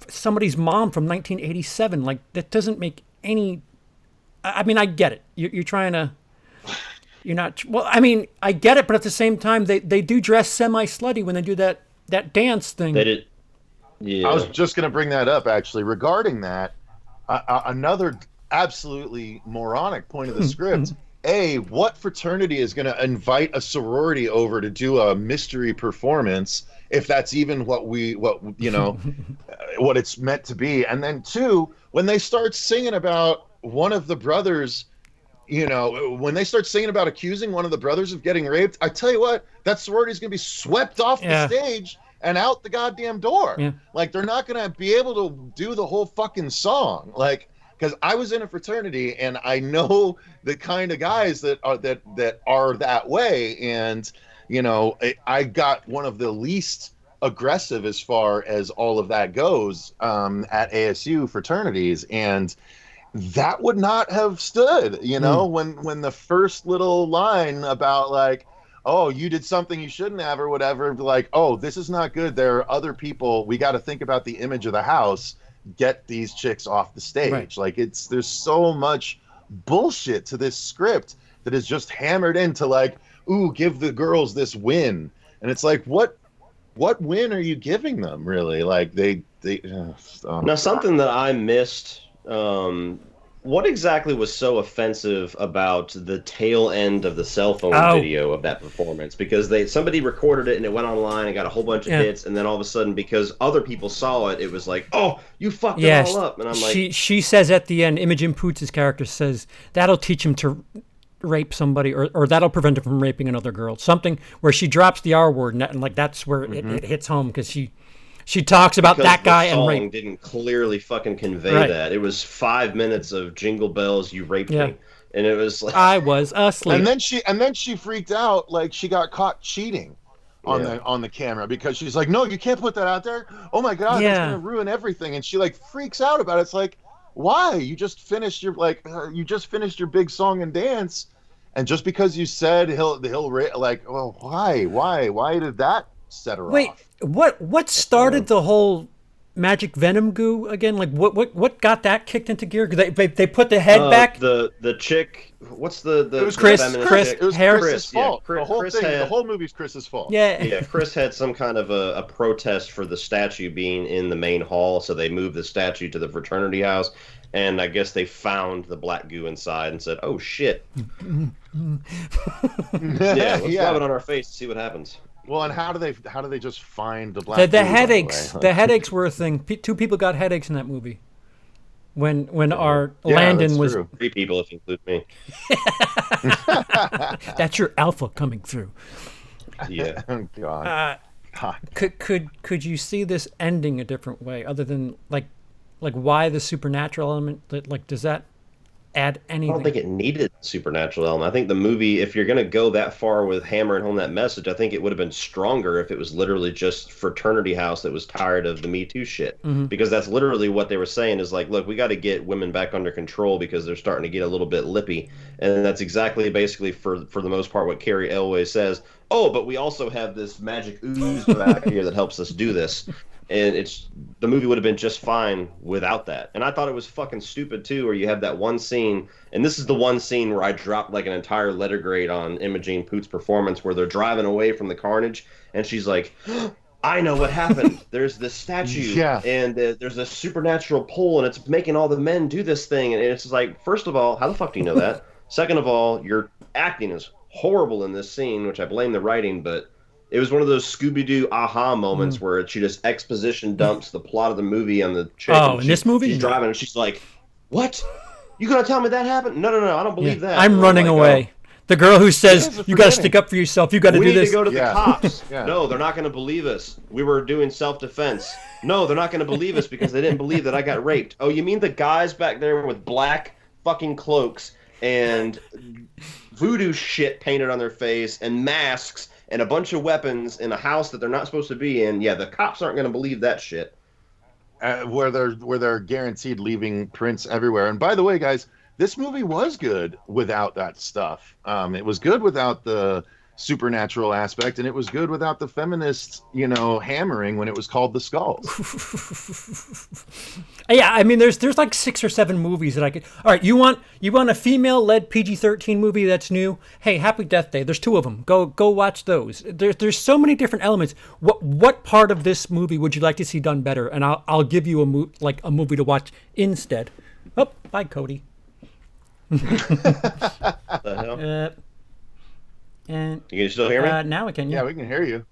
somebody's mom from 1987? Like, that doesn't make any. I mean, I get it. You're trying to. You're not. Well, I mean, I get it, but at the same time, they do dress semi-slutty when they do that dance thing. They did. Yeah. I was just going to bring that up, actually, regarding that. Another absolutely moronic point of the script. What fraternity is going to invite a sorority over to do a mystery performance, if that's even what it's meant to be? And then two, when they start singing about one of the brothers, when they start singing about accusing one of the brothers of getting raped, I tell you what, that sorority is going to be swept off the stage and out the goddamn door. Yeah. Like, they're not going to be able to do the whole fucking song. Like, because I was in a fraternity and I know the kind of guys that are that way. And, I got one of the least aggressive as far as all of that goes at ASU fraternities. And that would not have stood, when the first little line about like, oh, you did something you shouldn't have or whatever, like, oh, this is not good. There are other people. We got to think about the image of the house. Get these chicks off the stage. Right. Like, there's so much bullshit to this script that is just hammered into like, ooh, give the girls this win. And it's like, what win are you giving them, really? Like, Now, something that I missed, what exactly was so offensive about the tail end of the cell phone video of that performance? Because somebody recorded it and it went online and got a whole bunch of hits, and then all of a sudden, because other people saw it, it was like, oh, you fucked it all up. And I'm like, she says at the end, Imogen Poots' character says that'll teach him to rape somebody, or that'll prevent him from raping another girl. Something where she drops the R word, and like that's where it hits home, because she talks about that guy and rape. The song didn't clearly fucking convey that. It was 5 minutes of Jingle Bells, You Raped Me. And it was like, I was asleep. And then she freaked out, like she got caught cheating on the camera, because she's like, no, you can't put that out there. Oh my God, that's gonna ruin everything. And she like freaks out about it. It's like, why? You just finished your big song and dance, and just because you said he'll like, well, why did that set her Wait, off. what started the whole magic venom goo again? Like what got that kicked into gear? 'Cause they put the head back. The chick. What's the It was Chris- feminist Chris- chick? It was Harris- Chris's fault. Yeah, the whole Chris thing, had- the whole movie's Chris's fault. Yeah. Yeah, Chris had some kind of a protest for the statue being in the main hall, so they moved the statue to the fraternity house, and I guess they found the black goo inside and said, "Oh shit." Yeah, let's rub it on our face and see what happens. Well, and how do they just find the black? The goo, by headaches. way? The headaches were a thing. Two people got headaches in that movie. When our Yeah, Landon that's was. true. 3 people if you include me. That's your alpha coming through. Yeah. Oh, God. God. Could you see this ending a different way, other than like why the supernatural element? Like, does that add I anything? don't think it needed a supernatural element. I think the movie, if you're going to go that far with hammering home that message, I think it would have been stronger if it was literally just fraternity house that was tired of the Me Too shit. Because that's literally what they were saying is like, look, we got to get women back under control because they're starting to get a little bit lippy. And that's exactly basically for the most part what Carrie Elway says. Oh, but we also have this magic ooze back here that helps us do this. And the movie would have been just fine without that. And I thought it was fucking stupid too, where you have that one scene, and this is the one scene where I dropped like an entire letter grade on Imogen Poots' performance, where they're driving away from the carnage, and she's like, I know what happened. There's this statue, Yeah. and there's this supernatural pull, and it's making all the men do this thing. And it's like, first of all, how the fuck do you know that? Second of all, your acting is horrible in this scene, which I blame the writing, but it was one of those Scooby-Doo aha moments where she just exposition dumps the plot of the movie on the chick. Oh, in this movie? She's driving and she's like, what? You gonna tell me that happened? No, I don't believe that. I'm And running like, away. The girl who says, guys are you got to forgetting. stick up for yourself. You got to We do need this. to go to the Yeah. cops. Yeah. No, they're not going to believe us. We were doing self-defense. No, they're not going to believe us because they didn't believe that I got raped. Oh, you mean the guys back there with black fucking cloaks and voodoo shit painted on their face and masks and a bunch of weapons in a house that they're not supposed to be in? Yeah, the cops aren't going to believe that shit. Where they're guaranteed leaving prints everywhere. And by the way, guys, this movie was good without that stuff. It was good without the supernatural aspect, and it was good without the feminist, hammering when it was called The Skulls. Yeah, I mean, there's like 6 or 7 movies that I could. All right, you want a female-led PG-13 movie that's new? Hey, Happy Death Day. There's 2 of them. Go watch those. There's so many different elements. What part of this movie would you like to see done better? And I'll give you a movie to watch instead. Oh, bye, Cody. The hell? And You can still hear me? now I can. Yeah, Yeah, we can hear you.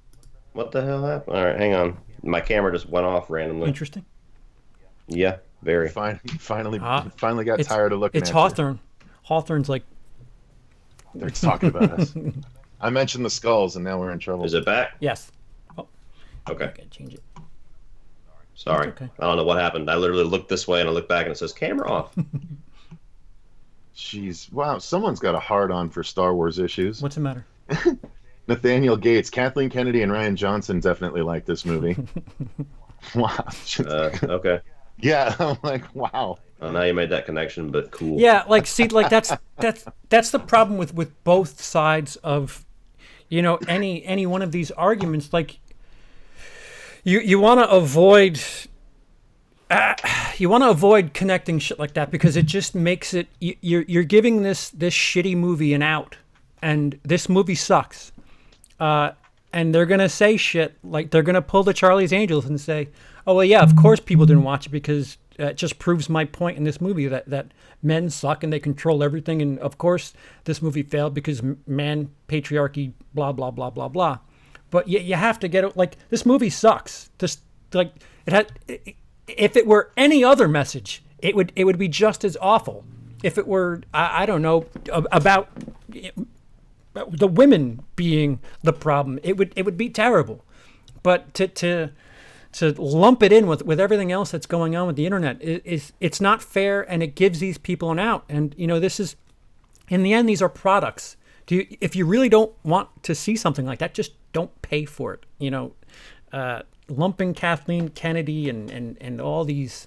What the hell happened? All right, hang on. My camera just went off randomly. interesting. Yeah, very. Finally Ah, got tired of looking It's at Hawthorne. Hawthorne's like, They're talking about us. I mentioned The Skulls, and now we're in trouble. Is it back? yes. Oh, Okay. I gotta change it. Sorry. It's okay. I don't know what happened. I literally looked this way and I looked back and it says camera off. Jeez. Wow, someone's got a hard-on for Star Wars issues. What's the matter? Nathaniel Gates, Kathleen Kennedy, and Ryan Johnson definitely like this movie. Wow. Okay. Yeah, I'm like, wow. Well, now you made that connection, but cool. Yeah, like see, like that's the problem with both sides of, any one of these arguments. Like, you want to avoid. You want to avoid connecting shit like that because it just makes it you're giving this shitty movie an out, and this movie sucks, and they're gonna say shit like they're gonna pull the Charlie's Angels and say, oh well, yeah, of course people didn't watch it because it just proves my point in this movie that men suck and they control everything, and of course this movie failed because man patriarchy blah blah blah blah blah, but you have to get it like this movie sucks. Just like it had. If it were any other message, it would be just as awful. If it were, I don't know, about the women being the problem, it would be terrible. But to lump it in with everything else that's going on with the internet it's not fair, and it gives these people an out. And this is, in the end, these are products. If you really don't want to see something like that, just don't pay for it. Lumping Kathleen Kennedy and all these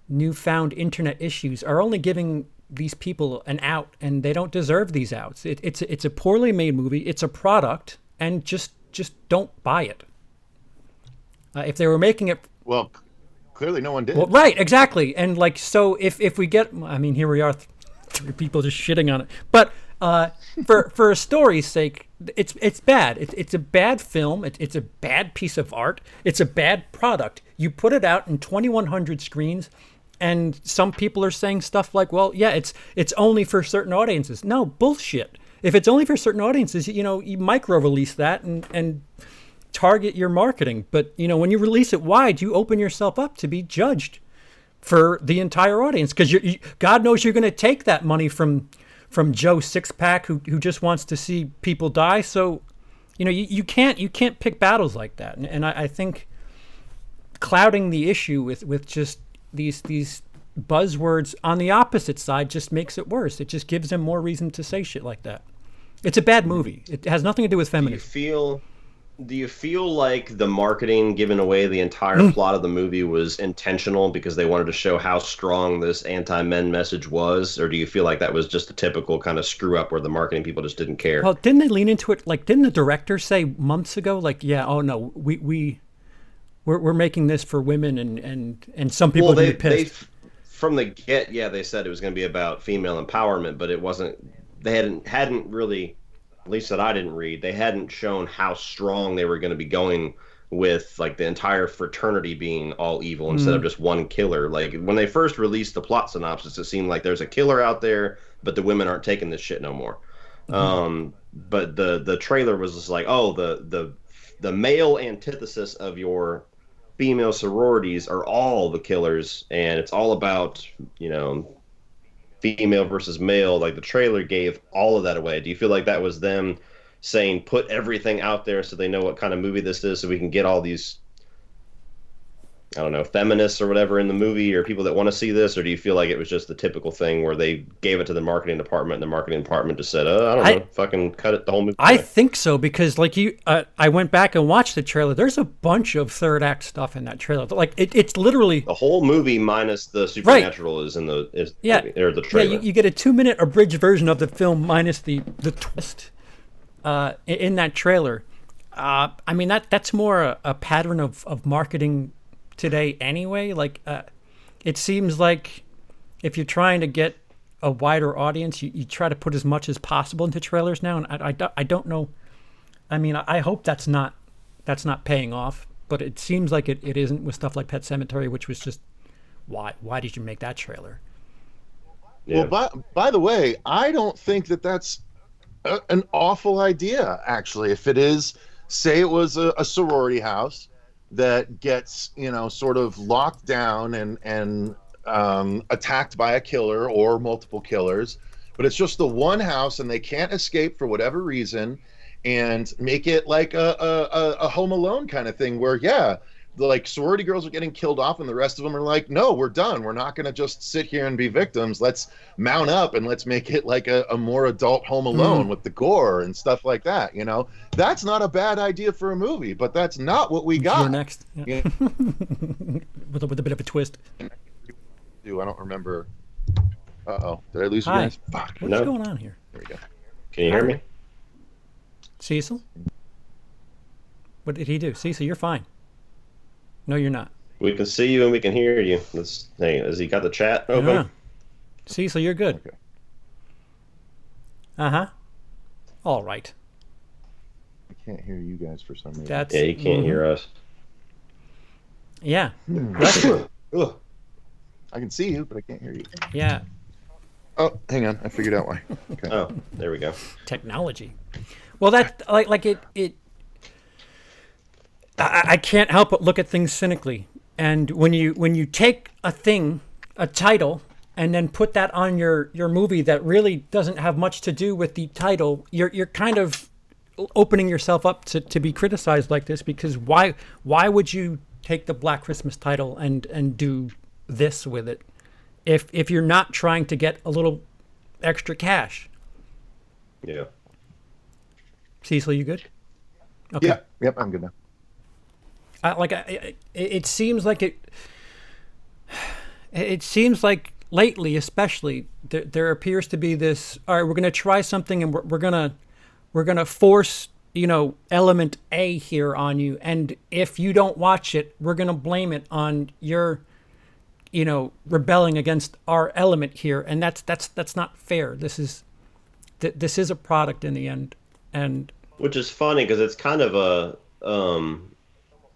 newfound internet issues are only giving these people an out, and they don't deserve these outs. It's a poorly made movie. It's a product, and just just don't buy it. If they were making it, Well, clearly no one did. well, right, exactly, and like so, if we get, I mean, here we are, three people just shitting on it, but for a story's sake, it's bad. It's a bad film. It's a bad piece of art. It's a bad product. You put it out in 2,100 screens. And some people are saying stuff like, well, yeah, it's only for certain audiences. No, bullshit. If it's only for certain audiences, you micro-release that and target your marketing. But, when you release it wide, you open yourself up to be judged for the entire audience. Because God knows you're going to take that money from Joe Sixpack who just wants to see people die. So, you can't pick battles like that. And I think clouding the issue with just these buzzwords on the opposite side just makes it worse. It just gives them more reason to say shit like that. It's a bad movie. It has nothing to do with feminism. Do you feel like the marketing giving away the entire plot of the movie was intentional because they wanted to show how strong this anti-men message was? Or do you feel like that was just a typical kind of screw up where the marketing people just didn't care? Well, didn't they lean into it? Like, didn't the director say months ago, like, yeah, oh no, we're making this for women, and some people are going to be pissed. From the get, they said it was going to be about female empowerment, but it wasn't. They hadn't really, at least that I didn't read. They hadn't shown how strong they were going to be going with like the entire fraternity being all evil instead of just one killer. Like when they first released the plot synopsis, it seemed like there's a killer out there, but the women aren't taking this shit no more. But the trailer was just like, oh, the male antithesis of your female sororities are all the killers, and it's all about, female versus male. Like the trailer gave all of that away. Do you feel like that was them saying, put everything out there so they know what kind of movie this is, so we can get all these, I don't know, feminists or whatever in the movie, or people that want to see this? Or do you feel like it was just the typical thing where they gave it to the marketing department and the marketing department just said, I don't know, fucking cut it the whole movie? I think so, because like I went back and watched the trailer. There's a bunch of third act stuff in that trailer. Like it's literally the whole movie minus the supernatural is in the or the trailer. Yeah, you get a 2-minute abridged version of the film minus the twist in that trailer. I mean that's more a pattern of marketing today anyway. Like it seems like if you're trying to get a wider audience, you try to put as much as possible into trailers now, and I don't know. I mean, I hope that's not paying off, but it seems like it isn't with stuff like Pet Sematary, which was just why did you make that trailer? Yeah. Well, by the way, I don't think that's an awful idea, actually. If it is, say it was a sorority house that gets, sort of locked down and attacked by a killer or multiple killers, but it's just the one house and they can't escape for whatever reason, and make it like a Home Alone kind of thing where, like sorority girls are getting killed off and the rest of them are like, no, we're done. We're not going to just sit here and be victims. Let's mount up and let's make it like a more adult Home Alone with the gore and stuff like that. That's not a bad idea for a movie, but that's not what we got. You're next. Yeah. with a bit of a twist. I don't remember. Uh-oh. Did I lose you Hi. guys? Fuck. What's going on here? There we go. Can you hear me? Cecil? What did he do? Cecil, you're fine. No, you're not. We can see you and we can hear you. Hey, has he got the chat open? Yeah. Cecil, you're good. Okay. Uh-huh. All right. I can't hear you guys for some reason. Yeah, you can't hear us. Yeah. Bless you. Ugh. I can see you, but I can't hear you. Yeah. Oh, hang on. I figured out why. Okay. Oh, there we go. Technology. Well, that like it. I can't help but look at things cynically, and when you take a title, and then put that on your movie that really doesn't have much to do with the title, you're kind of opening yourself up to be criticized like this, because why would you take the Black Christmas title and do this with it if you're not trying to get a little extra cash? Yeah. Cecil, you good? Okay. Yeah. Yep, I'm good now. It seems like it seems like lately, especially, there appears to be this. All right, we're going to try something, and we're gonna force element A here on you, and if you don't watch it, we're going to blame it on your, rebelling against our element here, and that's not fair. This is a product in the end, and which is funny because it's kind of a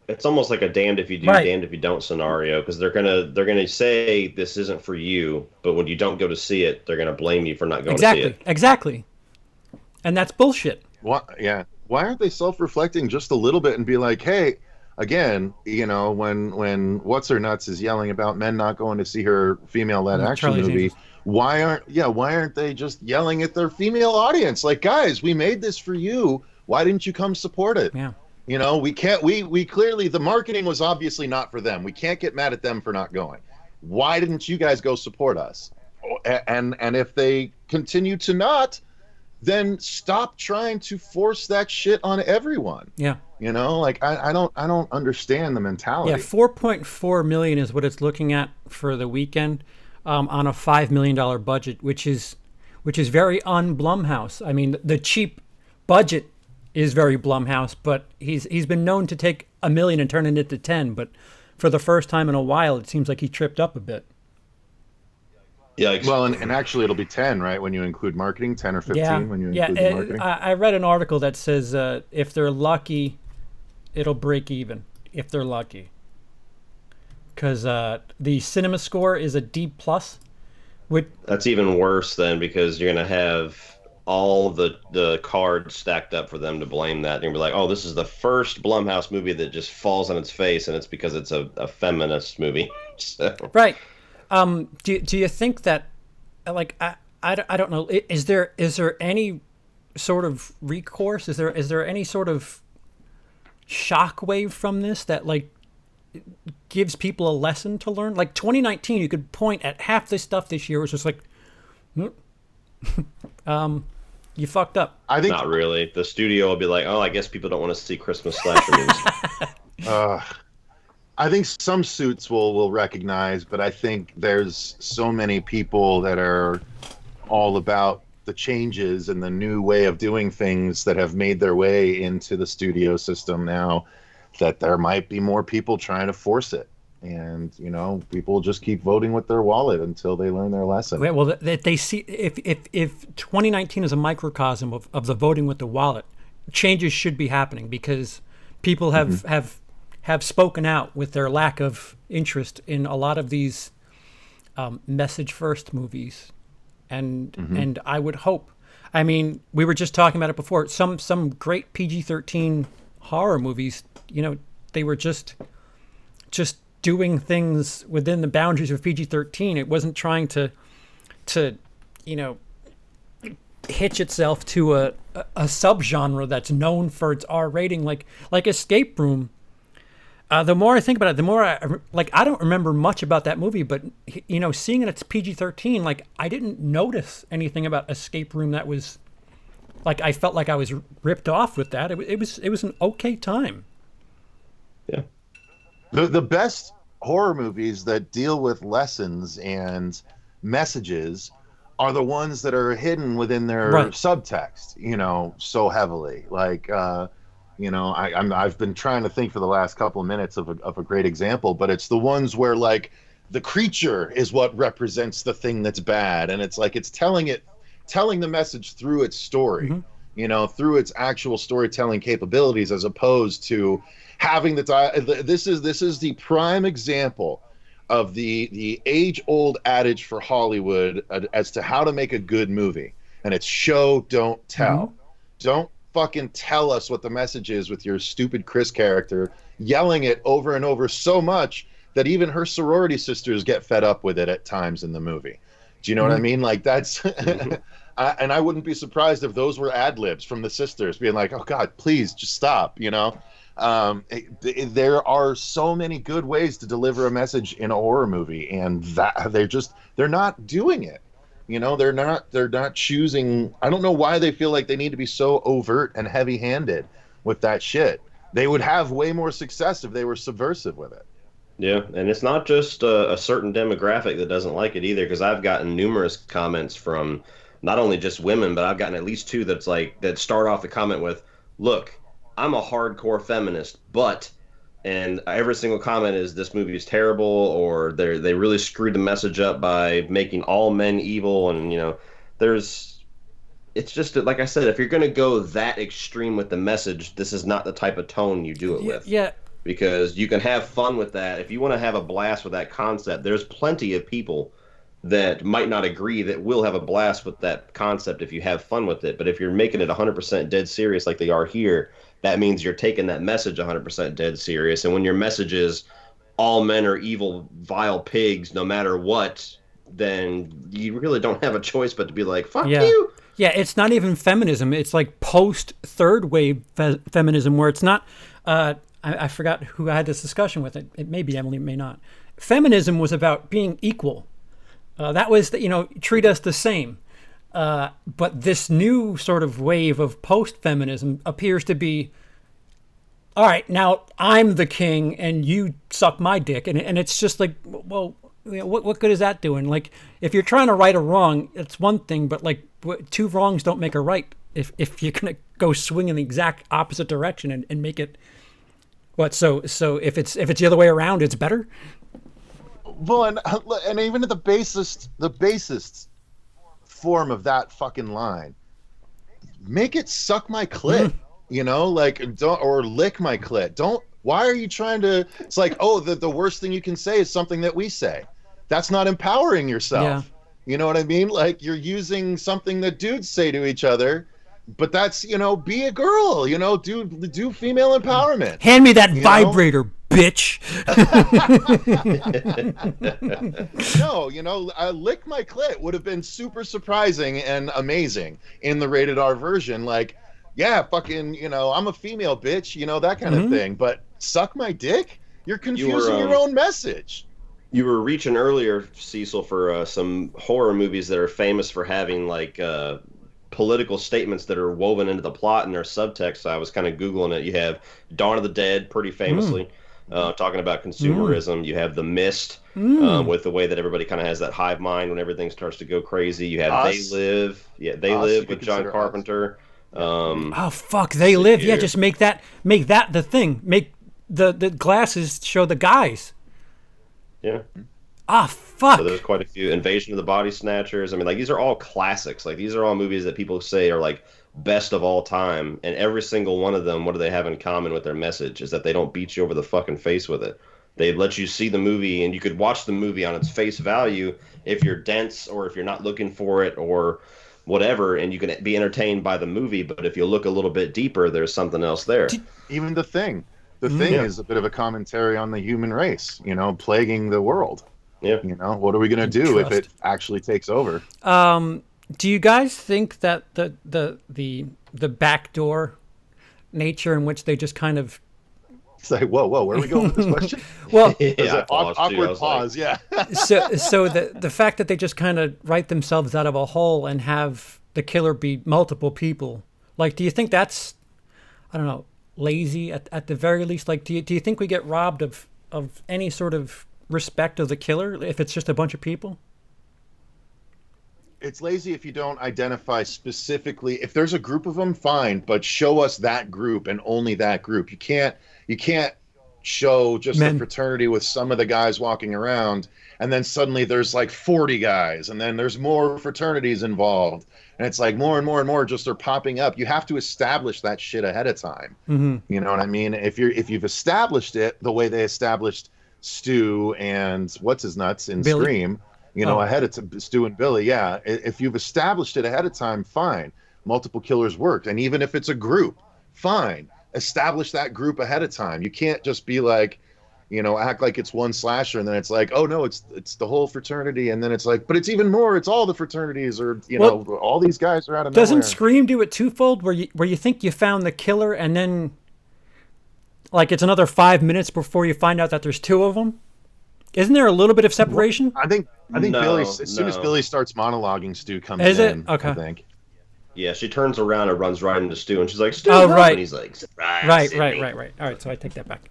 it's almost like a damned if you do, right. damned if you don't scenario, because they're gonna say this isn't for you, but when you don't go to see it, they're gonna blame you for not going to see it. Exactly, and that's bullshit. What? Yeah. Why aren't they self-reflecting just a little bit and be like, hey, again, when What's Her Nuts is yelling about men not going to see her female-led action movie, why aren't they just yelling at their female audience? Like, guys, we made this for you. Why didn't you come support it? Yeah. We can't. We clearly, the marketing was obviously not for them. We can't get mad at them for not going. Why didn't you guys go support us? And if they continue to not, then stop trying to force that shit on everyone. Yeah. I don't understand the mentality. Yeah, 4.4 million is what it's looking at for the weekend, on a $5 million budget, which is very un-Blumhouse. I mean, the cheap budget is very Blumhouse, but he's been known to take $1 million and turn it into 10. But for the first time in a while, it seems like he tripped up a bit. Yeah. Well, and actually, it'll be 10, right? When you include marketing, 10 or 15 when you include the marketing. I read an article that says if they're lucky, it'll break even. If they're lucky, because the cinema score is a D+. That's even worse then, because you're gonna have all the cards stacked up for them to blame that. They're gonna be like, oh, this is the first Blumhouse movie that just falls on its face, and it's because it's a feminist movie. So. Right. Do you think that, like, I don't know, is there any sort of recourse? Is there any sort of shockwave from this that, like, gives people a lesson to learn? Like 2019, you could point at half this stuff this year was just like, you fucked up. I think not really. The studio will be like, oh, I guess people don't want to see Christmas slasher movies. I think some suits will recognize, but I think there's so many people that are all about the changes and the new way of doing things that have made their way into the studio system now, that there might be more people trying to force it. And, people just keep voting with their wallet until they learn their lesson. Well, they see if 2019 is a microcosm of the voting with the wallet, changes should be happening, because people have spoken out with their lack of interest in a lot of these message first movies, and I would hope. I mean, we were just talking about it before. Some great PG-13 horror movies, they were just doing things within the boundaries of PG-13. It wasn't trying to hitch itself to a subgenre that's known for its R rating, like Escape Room. The more I think about it, the more I don't remember much about that movie, but seeing it it's PG-13, like, I didn't notice anything about Escape Room that was, like, I felt like I was ripped off with that. It was an okay time. Yeah. The best horror movies that deal with lessons and messages are the ones that are hidden within their subtext, so heavily. Like, I've been trying to think for the last couple of minutes of a great example, but it's the ones where, like, the creature is what represents the thing that's bad, and it's like it's telling the message through its story, through its actual storytelling capabilities, as opposed to having this is the prime example of the age-old adage for Hollywood as to how to make a good movie, and it's show, don't tell. Don't fucking tell us what the message is with your stupid Chris character yelling it over and over so much that even her sorority sisters get fed up with it at times in the movie. Do you know what I mean? Like, that's and I wouldn't be surprised if those were ad libs from the sisters being like, oh God, please just stop. There are so many good ways to deliver a message in a horror movie, and that they're not doing it. They're not choosing. I don't know why they feel like they need to be so overt and heavy-handed with that shit. They would have way more success if they were subversive with it. Yeah, and it's not just a certain demographic that doesn't like it either, because I've gotten numerous comments from not only just women, but I've gotten at least two that start off the comment with, look, I'm a hardcore feminist, but, and every single comment is this movie is terrible, or they really screwed the message up by making all men evil, and it's just like I said, if you're going to go that extreme with the message, this is not the type of tone you do it with. Yeah. Because you can have fun with that. If you want to have a blast with that concept, there's plenty of people that might not agree that will have a blast with that concept if you have fun with it. But if you're making it 100% dead serious like they are here, that means you're taking that message 100% dead serious. And when your message is all men are evil, vile pigs, no matter what, then you really don't have a choice but to be like, fuck you. Yeah, it's not even feminism. It's like post-third wave feminism where it's not... I forgot who I had this discussion with. It may be Emily, it may not. Feminism was about being equal. That was, treat us the same. But this new sort of wave of post-feminism appears to be, all right, now I'm the king and you suck my dick. And it's just like, well, what good is that doing? Like, if you're trying to right a wrong, it's one thing, but like two wrongs don't make a right. If you're going to go swing in the exact opposite direction and make it... What? So if it's the other way around, it's better. Well, and even at the basest form of that fucking line, make it suck my clit, or lick my clit. Don't. Why are you trying to? It's like, oh, the worst thing you can say is something that we say. That's not empowering yourself. Yeah. You know what I mean? Like, you're using something that dudes say to each other. But that's, be a girl, do female empowerment. Hand me that vibrator, bitch. No, lick my clit would have been super surprising and amazing in the rated R version. Like, yeah, fucking, I'm a female bitch, that kind of thing. But suck my dick? You're confusing your own message. You were reaching earlier, Cecil, for some horror movies that are famous for having, like, political statements that are woven into the plot and their subtext. So I was kind of Googling it. You have Dawn of the Dead, pretty famously, talking about consumerism. You have The Mist, with the way that everybody kind of has that hive mind when everything starts to go crazy. You have Us. They Live. Yeah, They Us, Live with John Carpenter. Oh, fuck, They Live. Yeah, just make that the thing. Make the glasses show the guys. Yeah. Ah, fuck. So there's quite a few. Invasion of the Body Snatchers. I mean, like, these are all classics. Like, these are all movies that people say are, like, best of all time. And every single one of them, what do they have in common with their message? Is that they don't beat you over the fucking face with it. They let you see the movie, and you could watch the movie on its face value if you're dense or if you're not looking for it or whatever, and you can be entertained by the movie. But if you look a little bit deeper, there's something else there. Even The Thing. The Thing is a bit of a commentary on the human race, plaguing the world. Yeah. What are we going to do if it actually takes over? Do you guys think that the backdoor nature in which they just kind of... It's like, whoa, where are we going with this question? Well, Yeah, awkward pause, yeah. so the fact that they just kind of write themselves out of a hole and have the killer be multiple people, like, do you think that's, I don't know, lazy at the very least? Like, do you think we get robbed of any sort of respect of the killer if it's just a bunch of people? It's lazy if you don't identify specifically. If there's a group of them, fine, but show us that group and only that group. You can't show just the fraternity with some of the guys walking around and then suddenly there's like 40 guys and then there's more fraternities involved and it's like more and more and more just are popping up. You have to establish that shit ahead of time. You know what I mean? If you've established it the way they established Stu and what's his nuts in Billy. Scream, ahead of Stu and Billy. Yeah. If you've established it ahead of time, fine. Multiple killers worked. And even if it's a group, fine. Establish that group ahead of time. You can't just be like, act like it's one slasher and then it's like, oh no, it's the whole fraternity. And then it's like, but it's even more. It's all the fraternities or, all these guys are out of nowhere. Doesn't Scream do it twofold where you think you found the killer and then like it's another 5 minutes before you find out that there's two of them? Isn't there a little bit of separation? I think Billy, as soon as Billy starts monologuing, Stu comes in. Is it? Okay. I think. Yeah, she turns around and runs right into Stu, and she's like, Stu, oh, help! Right. And he's like, surprise, Right. Sydney. All right, so I take that back.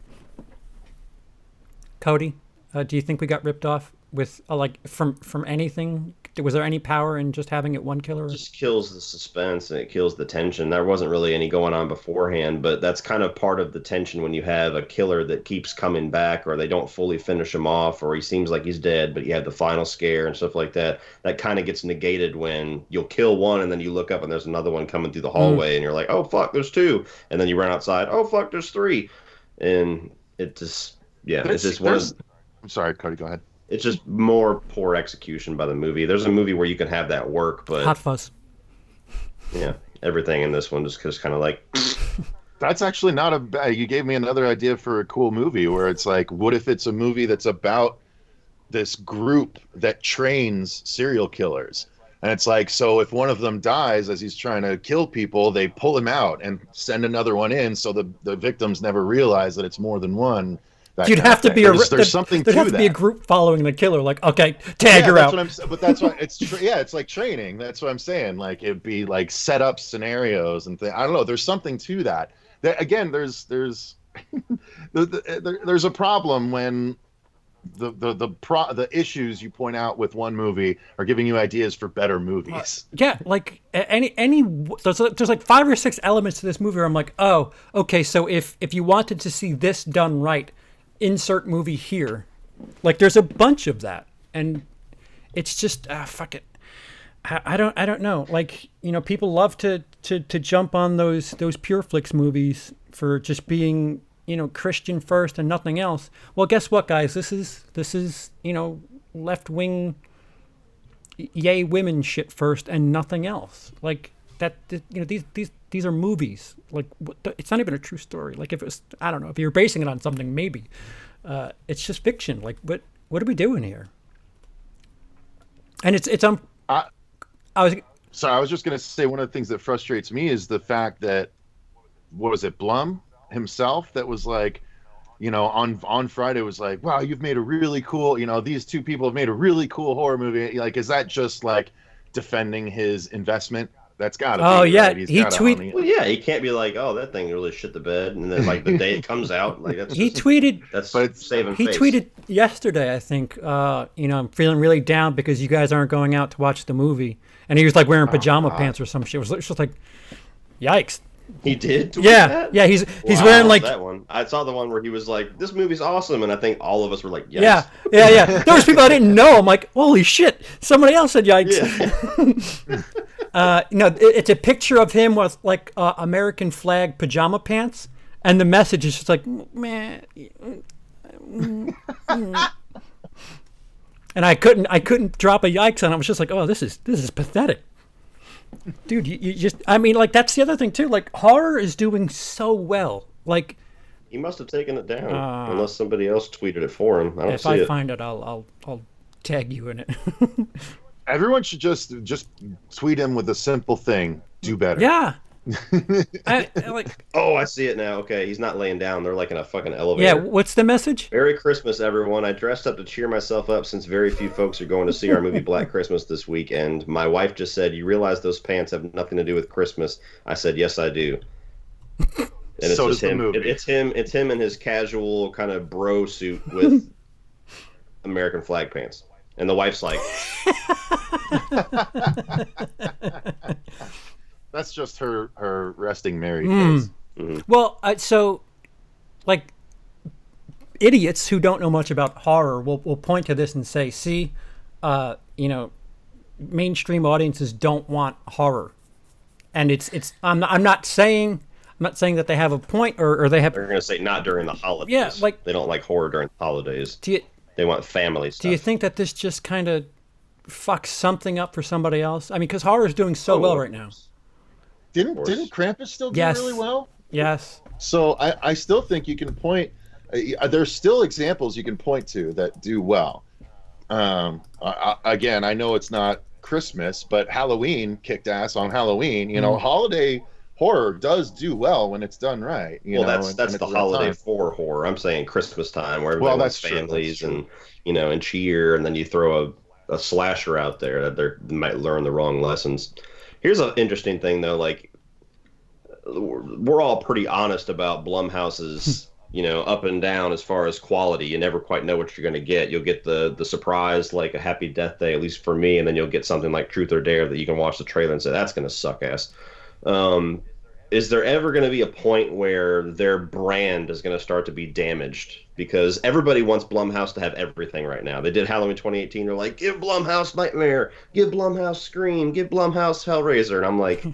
Cody, do you think we got ripped off with like from anything? Was there any power in just having it one killer? It just kills the suspense and it kills the tension. There wasn't really any going on beforehand, but that's kind of part of the tension when you have a killer that keeps coming back, or they don't fully finish him off, or he seems like he's dead, but you have the final scare and stuff like that. That kind of gets negated when you'll kill one and then you look up and there's another one coming through the hallway and you're like, oh fuck, there's two, and then you run outside, oh fuck, there's three, and it just it's just one. I'm sorry, Cody, go ahead. It's just more poor execution by the movie. There's a movie where you can have that work, but Hot Fuzz. Yeah, everything in this one just kind of like. That's actually not a bad. You gave me another idea for a cool movie where it's like, what if it's a movie that's about this group that trains serial killers? And it's like, so if one of them dies as he's trying to kill people, they pull him out and send another one in, so the victims never realize that it's more than one. You'd have to be there's something there'd to have to that. be a group following the killer. Like, okay, tag her out. But that's what it's. It's like training. That's what I'm saying. Like it'd be like set up scenarios and things. I don't know. There's something to that. Again, there's there's a problem when the issues you point out with one movie are giving you ideas for better movies. Yeah, like there's like 5 or 6 elements to this movie where I'm like, oh, okay, so if you wanted to see this done right, insert movie here. Like there's a bunch of that, and it's just fuck it. I don't know. Like, you know, people love to jump on those Pure Flix movies for just being, you know, Christian first and nothing else. Well, guess what, guys? This is you know, left wing, yay women shit first and nothing else. Like that. You know, these are movies. Like it's not even a true story. Like if it was, I don't know, if you're basing it on something, maybe. It's just fiction. Like what are we doing here? And it's I was just gonna say, one of the things that frustrates me is the fact that, what was it, Blum himself that was like, you know, on Friday was like, wow, you've made a really cool, you know, these two people have made a really cool horror movie. Like, is that just like defending his investment? That's gotta be. Yeah, right? he tweeted. Well, yeah, he can't be like, oh, that thing really shit the bed, and then like the day it comes out, like that's. He tweeted. That's saving He face. tweeted yesterday, I think. You know, I'm feeling really down because you guys aren't going out to watch the movie, and he was like wearing pajama pants or some shit. It was just like, yikes. He did tweet Yeah, that? yeah. He's Wow, wearing like. that one. I saw the one where he was like, "This movie's awesome," and I think all of us were like, "Yes." Yeah. There was people I didn't know. I'm like, holy shit! Somebody else said yikes. Yeah. No, it's a picture of him with like American flag pajama pants, and the message is just like, man. And I couldn't drop a yikes on it. I was just like, oh, this is pathetic. Dude, you just, I mean, like, that's the other thing too. Like, horror is doing so well. Like, he must have taken it down, unless somebody else tweeted it for him. I don't if see I it. find it, I'll tag you in it. Everyone should just tweet him with a simple thing: do better. Yeah. Like. Oh, I see it now. Okay, he's not laying down. They're like in a fucking elevator. Yeah. What's the message? Merry Christmas, everyone. I dressed up to cheer myself up since very few folks are going to see our movie Black Christmas this weekend. My wife just said, "You realize those pants have nothing to do with Christmas?" I said, "Yes, I do." And it's So just does the him. movie. It's him in his casual kind of bro suit with American flag pants. And the wife's like, That's just her resting married face. Mm-hmm. Well, so, like, idiots who don't know much about horror will point to this and say, see, you know, mainstream audiences don't want horror. And I'm not saying that they have a point or they have. they're going to say not during the holidays. Yeah, like, they don't like horror during the holidays. they want family stuff. Do you think that this just kind of fucks something up for somebody else? I mean, because horror is doing so well right now. Didn't Krampus still do really well? Yes. So I still think you can point. There's still examples you can point to that do well. Again, I know it's not Christmas, but Halloween kicked ass on Halloween. You know, holiday horror does do well when it's done right. That's the holiday for horror. I'm saying Christmas time where everybody wants families and and cheer, and then you throw a slasher out there that they might learn the wrong lessons. Here's an interesting thing though, like we're all pretty honest about Blumhouse's up and down as far as quality. You never quite know what you're going to get. You'll get the surprise, like a Happy Death Day, at least for me, and then you'll get something like Truth or Dare that you can watch the trailer and say, that's going to suck ass. Is there ever going to be a point where their brand is going to start to be damaged? Because everybody wants Blumhouse to have everything right now. They did Halloween 2018. They're like, give Blumhouse Nightmare, give Blumhouse Scream, give Blumhouse Hellraiser. And I'm like,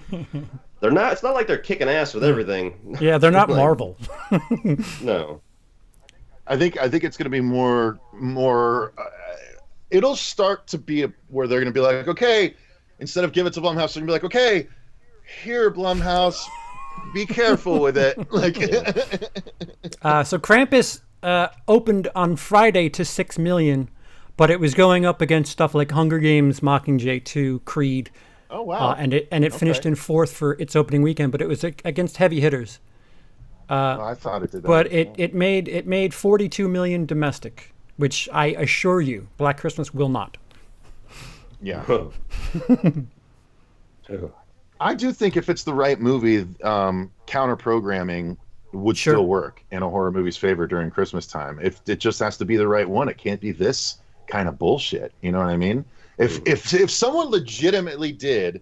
they're not. It's not like they're kicking ass with everything. Yeah, they're not Marvel. No. I think it's going to be more. It'll start to be where they're going to be like, okay, instead of give it to Blumhouse, they're going to be like, okay, here, Blumhouse, be careful with it. So Krampus opened on Friday to 6 million, but it was going up against stuff like Hunger Games, Mockingjay 2, Creed. Oh wow! And it finished in 4th for its opening weekend, but it was against heavy hitters. I thought it did that. But it made 42 million domestic, which I assure you, Black Christmas will not. Yeah. I do think if it's the right movie, counter programming would still work in a horror movie's favor during Christmas time. If it just has to be the right one, it can't be this kind of bullshit. You know what I mean? If someone legitimately did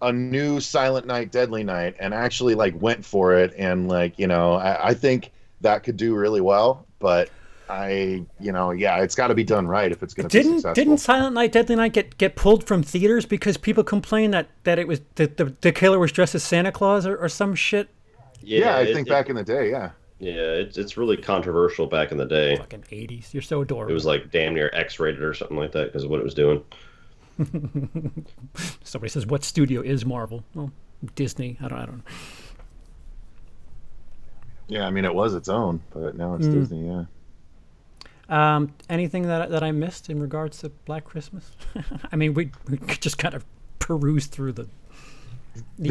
a new Silent Night, Deadly Night and actually went for it and I think that could do really well. But it's got to be done right if it's going to be successful. Didn't Silent Night, Deadly Night get pulled from theaters because people complained that it was the killer was dressed as Santa Claus or some shit? Yeah, I think back in the day, yeah. Yeah, it's really controversial back in the day. Fucking 80s. You're so adorable. It was like damn near X-rated or something like that because of what it was doing. Somebody says, what studio is Marvel? Well, Disney. I don't know. Yeah, I mean, it was its own, but now it's Disney, yeah. Anything that I missed in regards to Black Christmas? I mean, we just kind of perused through the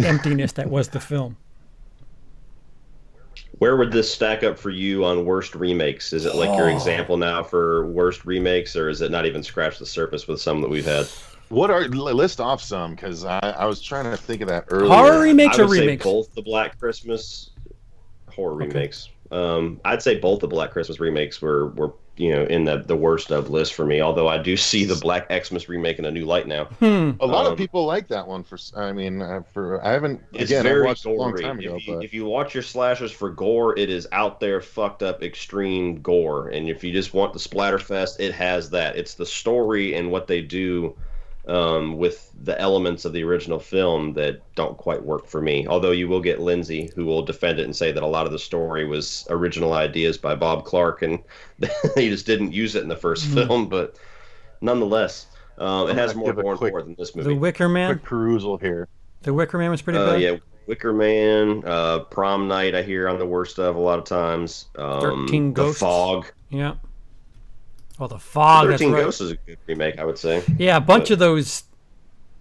emptiness that was the film. Where would this stack up for you on worst remakes? Is it like your example now for worst remakes, or is it not even scratch the surface with some that we've had? List off some, because I was trying to think of that earlier. Horror remakes or remakes? I would say both the Black Christmas horror remakes. I'd say both the Black Christmas remakes were in the worst of list for me. Although I do see the Black Xmas remake in a new light now. A lot of people like that one. I haven't. It's again, very I watched it a long gory. time ago. If you watch your slashers for gore, it is out there, fucked up, extreme gore. And if you just want the splatterfest, it has that. It's the story and what they do with the elements of the original film that don't quite work for me. Although you will get Lindsey, who will defend it and say that a lot of the story was original ideas by Bob Clark, and he just didn't use it in the first film. But nonetheless, it has more gore than this movie. The Wicker Man? Quick perusal here. The Wicker Man was pretty bad? Yeah, Wicker Man, Prom Night I hear on the worst of a lot of times. 13 Ghosts. The Fog. Yeah. Oh, The Fog, 13 that's right. Ghosts is a good remake, I would say. Yeah, a bunch of those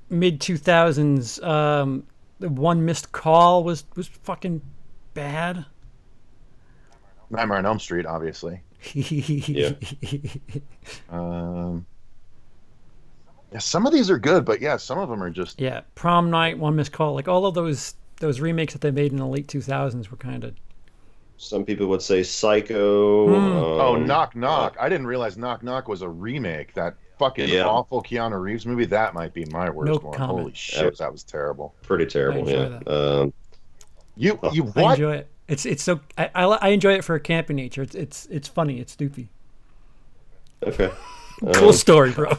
mid-2000s. The One Missed Call was fucking bad. Nightmare on Elm Street, obviously. Yeah. Yeah, some of these are good, but yeah, some of them are just... Yeah, Prom Night, One Missed Call. Like, all of those remakes that they made in the late 2000s were kind of... Some people would say Psycho. Knock Knock. I didn't realize Knock Knock was a remake. That fucking awful Keanu Reeves movie. That might be my worst one. comment. Holy shit, that was terrible. Pretty terrible, yeah. You I what? enjoy it. It's so... I enjoy it for a campy nature. It's funny. It's doofy. Okay. Cool story, bro.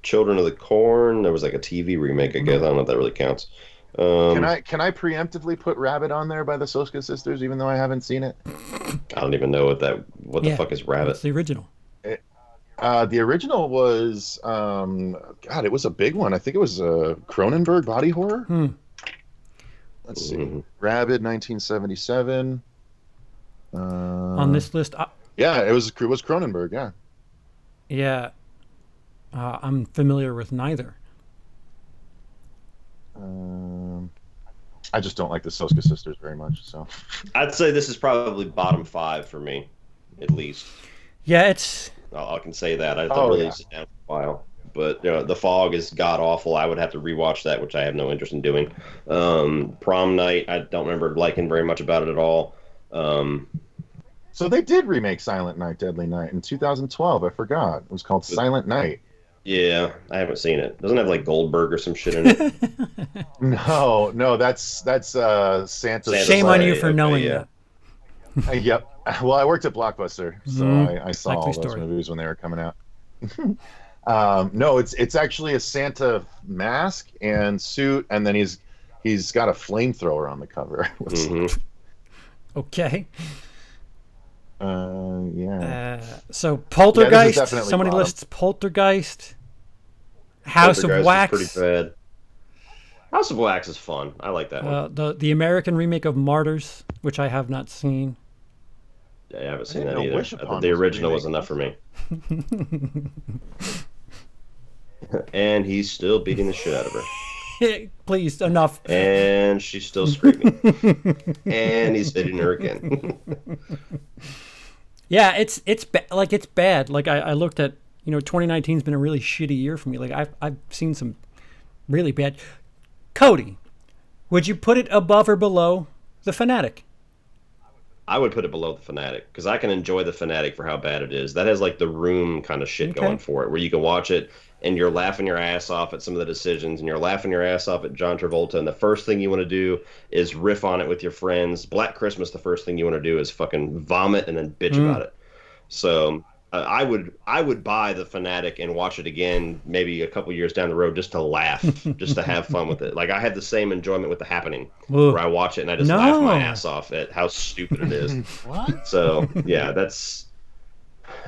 Children of the Corn. There was like a TV remake, I guess. I don't know if that really counts. Can I preemptively put Rabbit on there by the Soska sisters, even though I haven't seen it? I don't even know what the fuck is Rabbit. It's the original. The original was God, it was a big one. I think it was Cronenberg body horror. Let's see, Rabbit, 1977. On this list, yeah, it was Cronenberg. Yeah. Yeah, I'm familiar with neither. I just don't like the Soska sisters very much. So I'd say this is probably bottom 5 for me, at least. Yeah, it's... I can say that. I don't really sit down for a while. But The Fog is god awful. I would have to rewatch that, which I have no interest in doing. Prom Night, I don't remember liking very much about it at all. So they did remake Silent Night, Deadly Night in 2012. I forgot. It was called Silent Night. Yeah, I haven't seen it. Doesn't it have like Goldberg or some shit in it? No, that's Santa's Shame on you Sleigh. for knowing yeah. that. Yep. Well, I worked at Blockbuster, so I saw Likely all those story. movies when they were coming out. No, it's actually a Santa mask and suit, and then he's got a flamethrower on the cover. Okay. Yeah. So Poltergeist. definitely Somebody bottom. lists Poltergeist. House of Poltergeist Wax. is pretty bad. House of Wax is fun. I like that one. The American remake of Martyrs, which I have not seen. Yeah, I haven't seen didn't that know either. Wish I Upon thought the was a original was remake. enough for me. And he's still beating the shit out of her. Please, enough. And she's still screaming. And he's hitting her again. Yeah, it's bad. Like I looked at, 2019's been a really shitty year for me. Like I've seen some really bad. Cody, would you put it above or below The Fanatic? I would put it below The Fanatic because I can enjoy The Fanatic for how bad it is. That has like the Room kind of shit going for it, where you can watch it and you're laughing your ass off at some of the decisions, and you're laughing your ass off at John Travolta, and the first thing you want to do is riff on it with your friends. Black Christmas, the first thing you want to do is fucking vomit and then bitch about it. So I would buy The Fanatic and watch it again maybe a couple years down the road just to laugh, just to have fun with it. Like I had the same enjoyment with The Happening, where I watch it and I just laugh my ass off at how stupid it is. What? So yeah, that's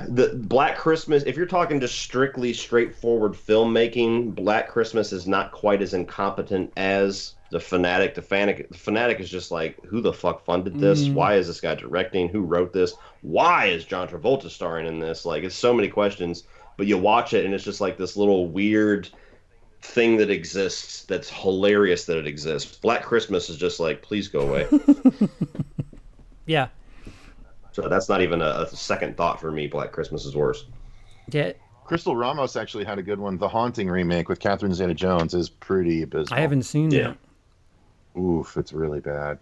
the Black Christmas. If you're talking just strictly straightforward filmmaking, Black Christmas is not quite as incompetent as The Fanatic. The Fanatic is just like, who the fuck funded this? Why is this guy directing? Who wrote this? Why is John Travolta starring in this? Like, it's so many questions, but you watch it and it's just like this little weird thing that exists that's hilarious that it exists. Black Christmas is just like, please go away. Yeah. So that's not even a second thought for me. Black Christmas is worse. Yeah. Crystal Ramos actually had a good one. The Haunting remake with Catherine Zeta-Jones is pretty abysmal. I haven't seen that. Oof, it's really bad.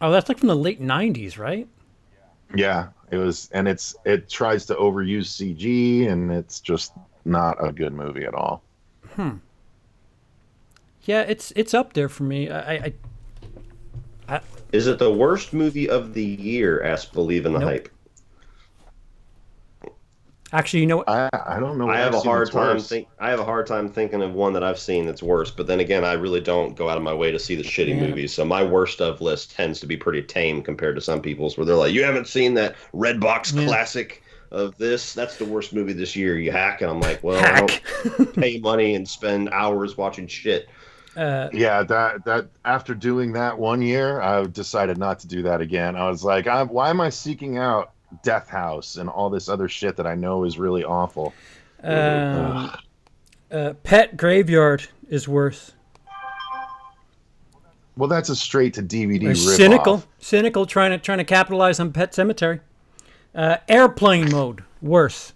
Oh, that's like from the late 90s, right? Yeah, it was, and it tries to overuse CG, and it's just not a good movie at all. Yeah, it's up there for me. Is it the worst movie of the year? Asked Believe in the Nope. Hype. Actually, you know what? I don't know. I have a hard time. worse. I have a hard time thinking of one that I've seen that's worse. But then again, I really don't go out of my way to see the shitty movies. So my worst of list tends to be pretty tame compared to some people's, where they're like, "You haven't seen that Redbox classic of this? That's the worst movie this year, you hack." And I'm like, "Well, I don't pay money and spend hours watching shit." Yeah, that after doing that one year, I decided not to do that again. I was like, why am I seeking out Death House and all this other shit that I know is really awful? Pet Graveyard is worse. Well, that's a straight to DVD rip Cynical trying to capitalize on Pet Cemetery. Airplane Mode worse.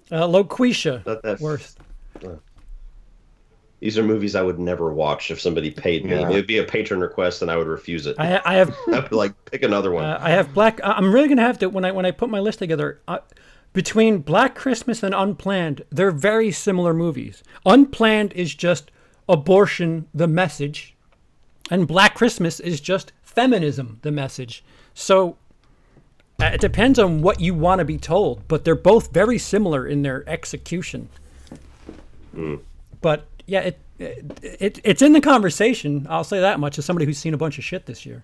Loquisha worse. These are movies I would never watch if somebody paid me. Yeah. It would be a patron request, and I would refuse it. I have I would like pick another one. I have Black. I'm really gonna have to when I put my list together. Between Black Christmas and Unplanned, they're very similar movies. Unplanned is just abortion, the message, and Black Christmas is just feminism, the message. So it depends on what you want to be told, but they're both very similar in their execution. But yeah, it's in the conversation. I'll say that much as somebody who's seen a bunch of shit this year.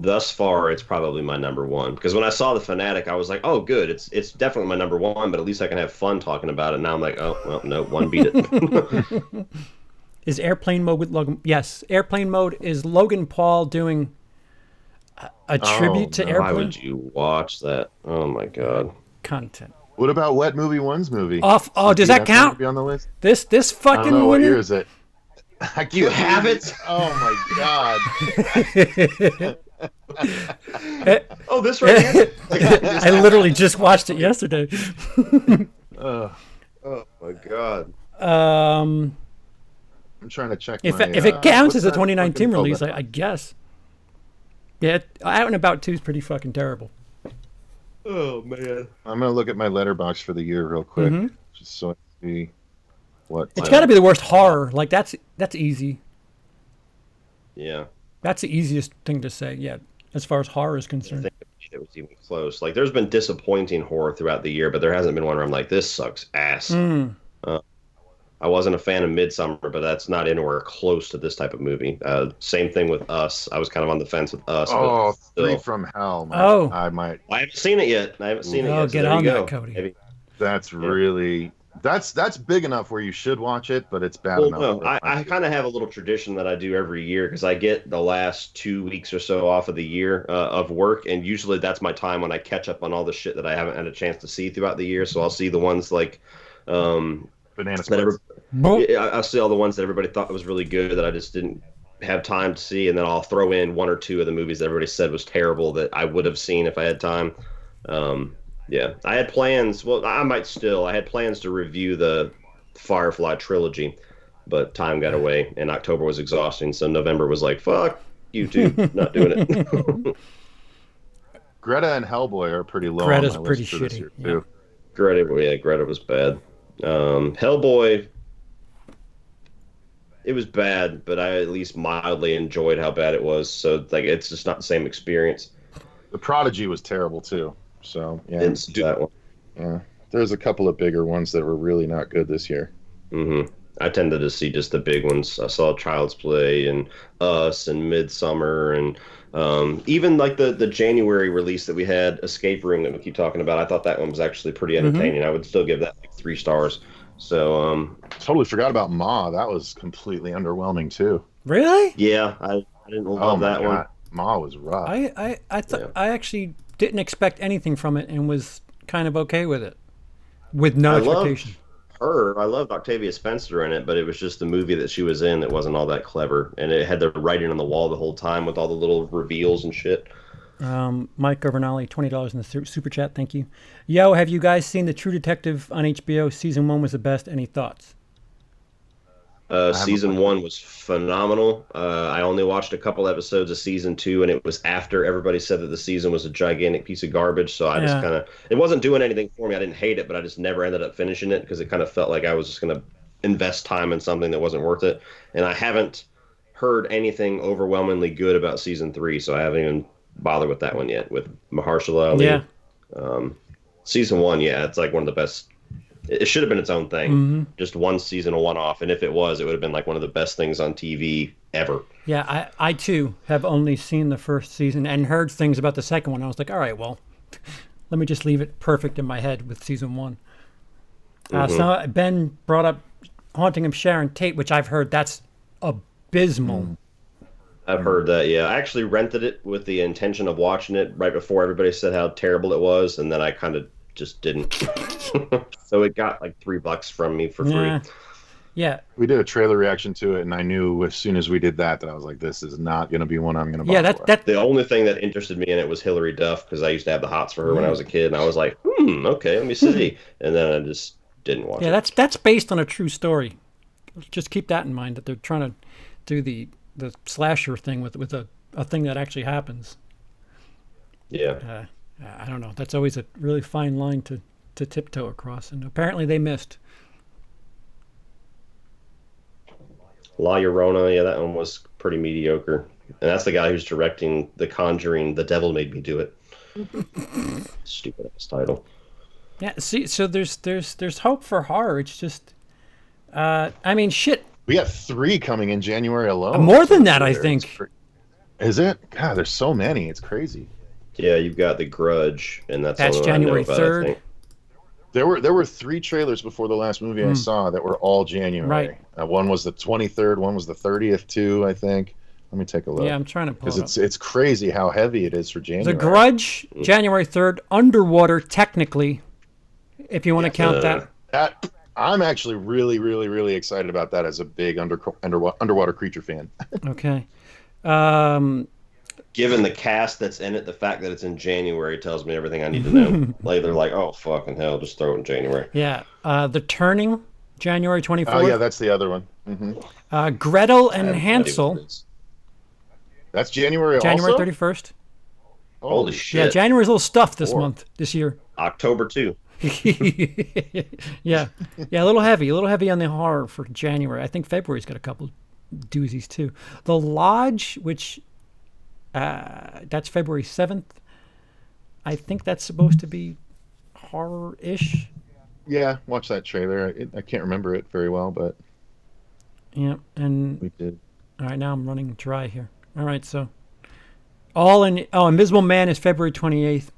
Thus far, it's probably my number one. Because when I saw The Fanatic, I was like, "Oh, good, it's definitely my number one." But at least I can have fun talking about it. Now I'm like, "Oh, well, no, one beat it." Is Airplane Mode with Logan? Yes, Airplane Mode is Logan Paul doing a tribute to Airplane. Why would you watch that? Oh my god. Content. What about Wet Movie One's movie? Off. Oh, does that count? Be on the list? This I fucking don't know, what winner? year is it? You have it? Oh my god! Oh, this right here? I literally just watched it yesterday. Uh, Oh my god. Um, I'm trying to check. if my, if it counts what's as a that 2019 fucking called? release, I guess. Yeah, Out and About 2 is pretty fucking terrible. Oh man. I'm gonna look at my letterbox for the year real quick, just so I see what. It's got to be the worst horror. Like that's easy. Yeah. That's the easiest thing to say. Yeah, as far as horror is I concerned. think it was even close. Like, there's been disappointing horror throughout the year, but there hasn't been one where I'm like, this sucks ass. I wasn't a fan of Midsummer, but that's not anywhere close to this type of movie. Same thing with Us. I was kind of on the fence with Us. Oh, but still. Three from Hell. Oh. I might. I haven't seen it yet. I haven't seen it Oh, yet. So get there on you that, go. Cody. Maybe. That's really that's big enough where you should watch it, but it's bad Well, enough. no, where I kind of have a little tradition that I do every year because I get the last 2 weeks or so off of the year of work, and usually that's my time when I catch up on all the shit that I haven't had a chance to see throughout the year. So I'll see the ones like Banana that Splits. I'll see all the ones that everybody thought was really good that I just didn't have time to see, and then I'll throw in one or two of the movies that everybody said was terrible that I would have seen if I had time. Yeah, I had plans. Well, I had plans to review the Firefly trilogy, but time got away, and October was exhausting, so November was like, fuck you two, not doing it. Greta and Hellboy are pretty low. Greta's on my pretty list for this shitty, year, yeah. too. Greta was bad. Hellboy, it was bad, but I at least mildly enjoyed how bad it was, so like it's just not the same experience. The Prodigy was terrible too. So yeah, Didn't see that one. yeah. There's a couple of bigger ones that were really not good this year. I tended to see just the big ones. I saw Child's Play and Us and Midsummer and even like the January release that we had, Escape Room, that we keep talking about. I thought that one was actually pretty entertaining. I would still give that like 3 stars. So Totally forgot about Ma. That was completely underwhelming too. Really? yeah, I didn't love that one. Ma was rough. I actually didn't expect anything from it and was kind of okay with it, with no expectation. I loved Octavia Spencer in it, but it was just the movie that she was in that wasn't all that clever, and it had the writing on the wall the whole time with all the little reveals and shit. Mike Overnali, $20 in the super chat. Thank you. Yo, have you guys seen The True Detective on HBO? Season 1 was the best. Any thoughts? Season 1 was phenomenal. I only watched a couple episodes of season 2, and it was after everybody said that the season was a gigantic piece of garbage. So I just kind of, it wasn't doing anything for me. I didn't hate it, but I just never ended up finishing it because it kind of felt like I was just going to invest time in something that wasn't worth it. And I haven't heard anything overwhelmingly good about season 3, so I haven't even bothered with that one yet. With Mahershala Ali. Yeah. Season 1, yeah, it's like one of the best. It should have been its own thing. Just one season, a one-off. And if it was, it would have been like one of the best things on TV ever. Yeah, I too have only seen the first season and heard things about the second one. I was like, all right, well, let me just leave it perfect in my head with season 1. So Ben brought up Haunting of Sharon Tate, which I've heard that's abysmal. I've heard that, yeah. I actually rented it with the intention of watching it right before everybody said how terrible it was, and then I kind of just didn't. So it got like $3 from me for free. Yeah. We did a trailer reaction to it, and I knew as soon as we did that I was like, this is not going to be one I'm going to buy. Yeah, that the only thing that interested me in it was Hilary Duff, because I used to have the hots for her when I was a kid, and I was like, okay, let me see. And then I just didn't watch it. Yeah, that's based on a true story. Just keep that in mind, that they're trying to do the slasher thing with a thing that actually happens. Yeah. I don't know. That's always a really fine line to tiptoe across, and apparently they missed. La Llorona, yeah, that one was pretty mediocre. And that's the guy who's directing The Conjuring, The Devil Made Me Do It. Stupid ass title. Yeah, see, so there's hope for horror. It's just, I mean, shit. We got 3 coming in January alone. More than that, I think. Is it? God, there's so many. It's crazy. Yeah, you've got The Grudge, and that's January 3rd. There were 3 trailers before the last movie I saw that were all January. Right. One was the 23rd, one was the 30th too, I think. Let me take a look. Yeah, I'm trying to pull it up. Because it's crazy how heavy it is for January. The Grudge, January 3rd. Underwater, technically, if you want to count that. I'm actually really, really, really excited about that as a big underwater creature fan. Okay. given the cast that's in it, the fact that it's in January tells me everything I need to know. Like they're like, oh fucking hell, just throw it in January. Yeah. The Turning, January 24th. Oh yeah, that's the other one. Mm-hmm. Gretel and Hansel, That's January. January also? 31st. Holy shit. Yeah, January's a little stuff this month, this year. October too. Yeah, a little heavy on the horror for January. I think February's got a couple doozies too. The Lodge, which that's February 7th. I think that's supposed to be horror-ish. Yeah, watch that trailer. I can't remember it very well, but yeah, and we did. All right, now I'm running dry here. All right, so Invisible Man is February 28th.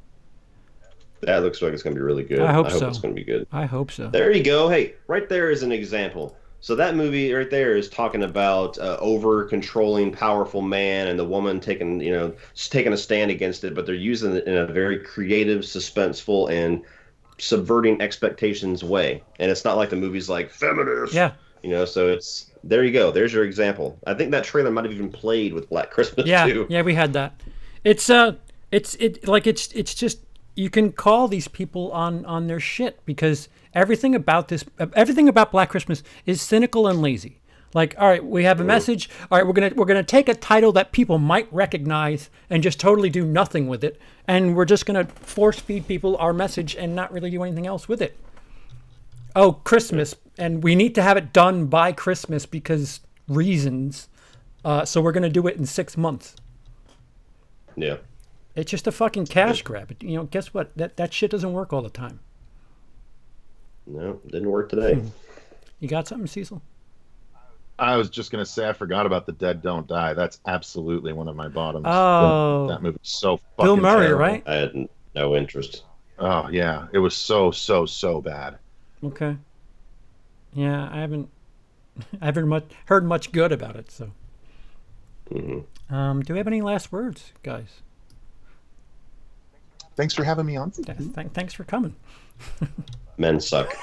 That looks like it's going to be really good. I hope so. It's going to be good. I hope so. There you go. Hey, right there is an example. So that movie right there is talking about over-controlling, powerful man and the woman taking a stand against it, but they're using it in a very creative, suspenseful, and subverting expectations way. And it's not like the movie's like feminist. Yeah. So it's there you go. There's your example. I think that trailer might have even played with Black Christmas too. Yeah, we had that. It's just you can call these people on their shit because everything about Black Christmas is cynical and lazy. Like, all right, we have a message. All right, we're gonna take a title that people might recognize and just totally do nothing with it, and we're just gonna force feed people our message and not really do anything else with it. Oh, Christmas, and we need to have it done by Christmas because reasons. So we're gonna do it in 6 months. Yeah. It's just a fucking cash grab. Guess what? That shit doesn't work all the time. No, didn't work today. You got something, Cecil? I was just gonna say I forgot about The Dead Don't Die. That's absolutely one of my bottoms. Oh, that movie's so fucking Bill Murray, terrible. right? I had no interest. Oh yeah, it was so bad. Okay. Yeah, I haven't heard much good about it. So, do we have any last words, guys? Thanks for having me on. Thanks for coming. Men suck.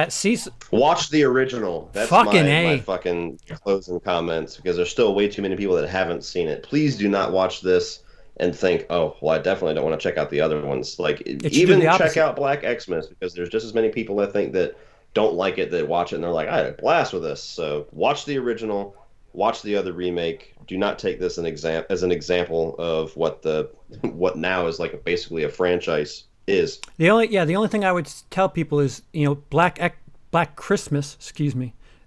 Cecil. Watch the original. That's my fucking closing comments because there's still way too many people that haven't seen it. Please do not watch this and think, oh, well, I definitely don't want to check out the other ones. Like, even check out Black Xmas because there's just as many people I think that don't like it that watch it and they're like, I had a blast with this. So watch the original, watch the other remake. Do not take this as an example of what now is like basically a franchise is. The only thing I would tell people is, Black Christmas,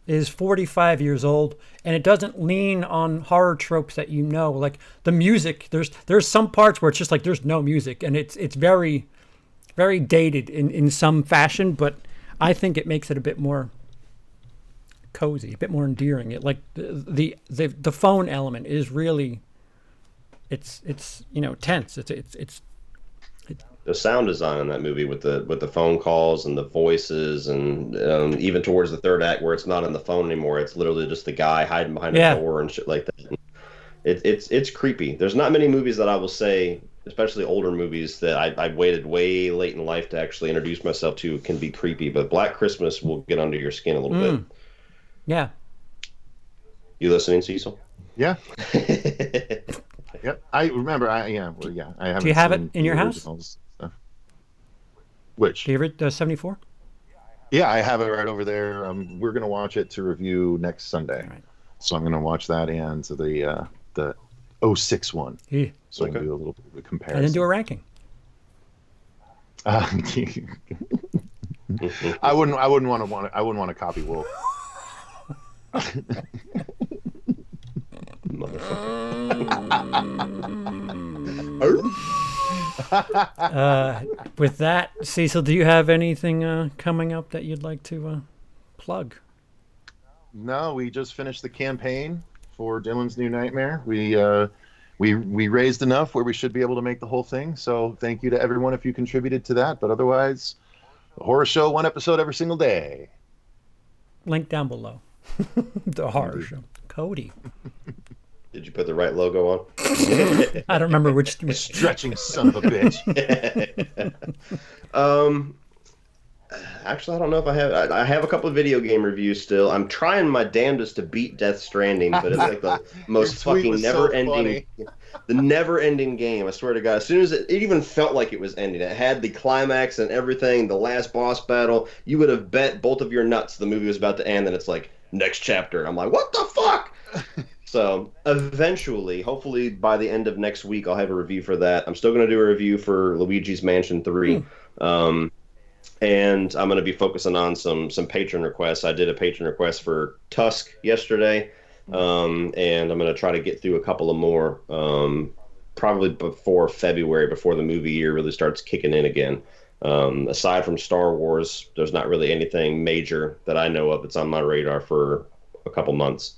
is 45 years old, and it doesn't lean on horror tropes that like the music. There's some parts where it's just like there's no music, and it's very, very dated in some fashion, but I think it makes it a bit more cozy, a bit more endearing. It like the phone element is really, it's tense. It's the sound design in that movie with the phone calls and the voices and even towards the third act where it's not on the phone anymore, it's literally just the guy hiding behind a door and shit like that. It's creepy. There's not many movies that I will say, especially older movies, that I waited way late in life to actually introduce myself to can be creepy, but Black Christmas will get under your skin a little bit. Yeah. You listening, Cecil? Yeah. Yep. I remember. I haven't. Do you have it in your house? Stuff. Which? Favorite 74? Yeah, I have it right over there. We're gonna watch it to review next Sunday. Right. So I'm gonna watch that and the 06 one. Yeah. So I can do a little bit of a comparison. And then do a ranking. I wouldn't want to copy Wolf. With that, Cecil, do you have anything coming up that you'd like to plug? No, we just finished the campaign for Dylan's New Nightmare. We raised enough where we should be able to make the whole thing. So thank you to everyone if you contributed to that. But otherwise, the horror show, one episode every single day. Link down below. The horror show. Cody. Did you put the right logo on? I don't remember which. Stretching son of a bitch. Actually, I don't know if I have. I have a couple of video game reviews still. I'm trying my damnedest to beat Death Stranding, but it's like the most fucking never-ending, the never-ending game. I swear to God. As soon as it even felt like it was ending, it had the climax and everything. The last boss battle, you would have bet both of your nuts the movie was about to end, and it's like next chapter. I'm like, what the fuck? So eventually, hopefully by the end of next week, I'll have a review for that. I'm still going to do a review for Luigi's Mansion 3. And I'm going to be focusing on some patron requests. I did a patron request for Tusk yesterday, and I'm going to try to get through a couple of more, probably before February, before the movie year really starts kicking in again. Aside from Star Wars, there's not really anything major that I know of that's on my radar for a couple months.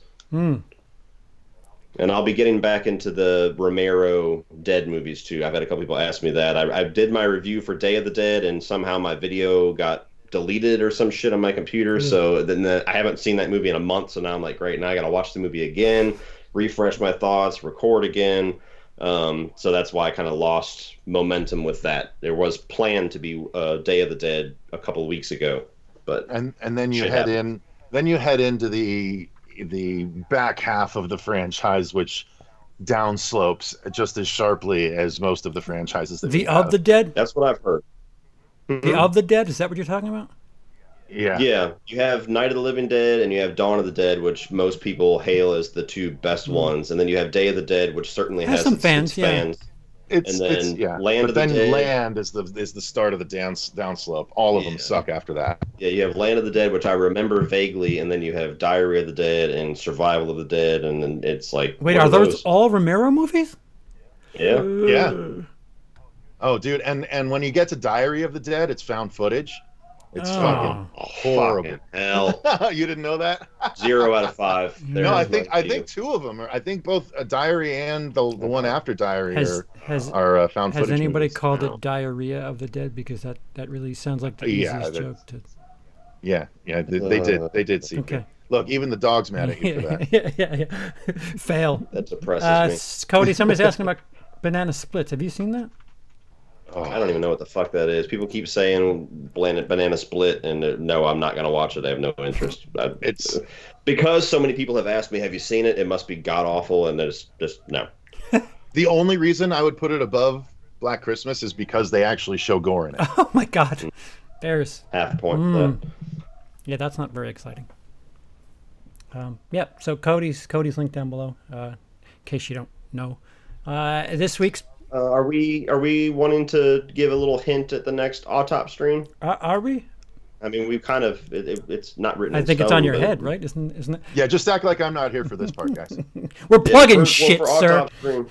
And I'll be getting back into the Romero Dead movies, too. I've had a couple people ask me that. I did my review for Day of the Dead, and somehow my video got deleted or some shit on my computer. So then I haven't seen that movie in a month, so now I'm like, great, now I got to watch the movie again, refresh my thoughts, record again. So that's why I kind of lost momentum with that. There was planned to be Day of the Dead a couple of weeks ago. But and then you head in. Then you head into the back half of the franchise, which downslopes just as sharply as most of the franchises. That Of the Dead? That's what I've heard. The Of the Dead? Is that what you're talking about? Yeah. Yeah. You have Night of the Living Dead and you have Dawn of the Dead, which most people hail as the two best ones. And then you have Day of the Dead, which certainly has some its fans. fans. It's Land but of the then Dead. Land is the start of the downslope. All of them suck after that. Yeah, you have Land of the Dead, which I remember vaguely, and then you have Diary of the Dead and Survival of the Dead, and then it's like... Wait, are those all Romero movies? Yeah. Yeah. Oh, dude, and when you get to Diary of the Dead, it's found footage. It's fucking horrible. Fucking hell. You didn't know that? 0 out of 5. No, I think two of them are. I think both Diary and the one after Diary are found footage. Has anybody movies. called it Diarrhea of the Dead? Because that really sounds like the easiest joke to. Yeah, they did see. Okay. Look, even the dog's mad at you for that. yeah. Fail. That depresses me. Cody, somebody's asking about Banana Splits. Have you seen that? Oh, I don't even know what the fuck that is. People keep saying Banana Split, and no, I'm not going to watch it. I have no interest. It's because so many people have asked me, have you seen it? It must be god-awful, and there's just no. The only reason I would put it above Black Christmas is because they actually show gore in it. Oh, my God. There's... Half a point for that. Yeah, that's not very exciting. Yeah, so Cody's link down below, in case you don't know. This week's... Are we wanting to give a little hint at the next Autop stream? Are we? I mean, we've kind of it's not written. I think it's on your head, right? Isn't it? Yeah, just act like I'm not here for this part, guys. We're plugging shit, for sir. Autop stream,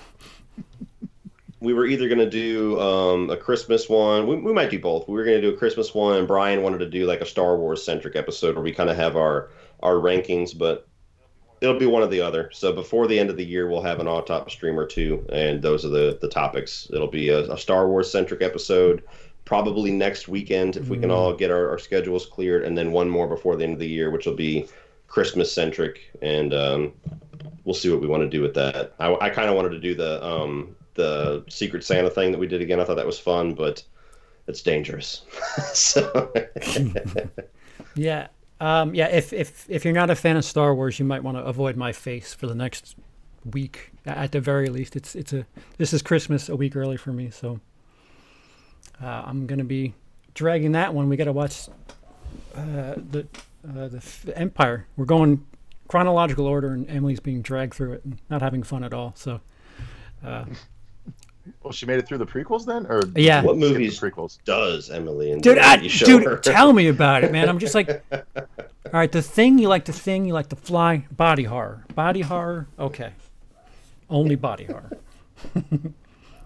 we were either going to do a Christmas one. We might do both. We were going to do a Christmas one, and Brian wanted to do like a Star Wars centric episode where we kind of have our rankings, but it'll be one or the other. So before the end of the year, we'll have an Autop stream or two, and those are the topics. It'll be a Star Wars centric episode, probably next weekend if we can all get our schedules cleared, and then one more before the end of the year, which will be Christmas centric, and we'll see what we want to do with that. I kind of wanted to do the Secret Santa thing that we did again. I thought that was fun, but it's dangerous. So Yeah. If you're not a fan of Star Wars, you might want to avoid my face for the next week. At the very least, this is Christmas a week early for me, so I'm gonna be dragging that one. We got to watch the Empire. We're going chronological order, and Emily's being dragged through it and not having fun at all. So. Well, she made it through the prequels then, or yeah. What movies the prequels does Emily and dude, tell me about it, man. I'm just like, all right, the thing you like to fly, body horror, okay, only body horror.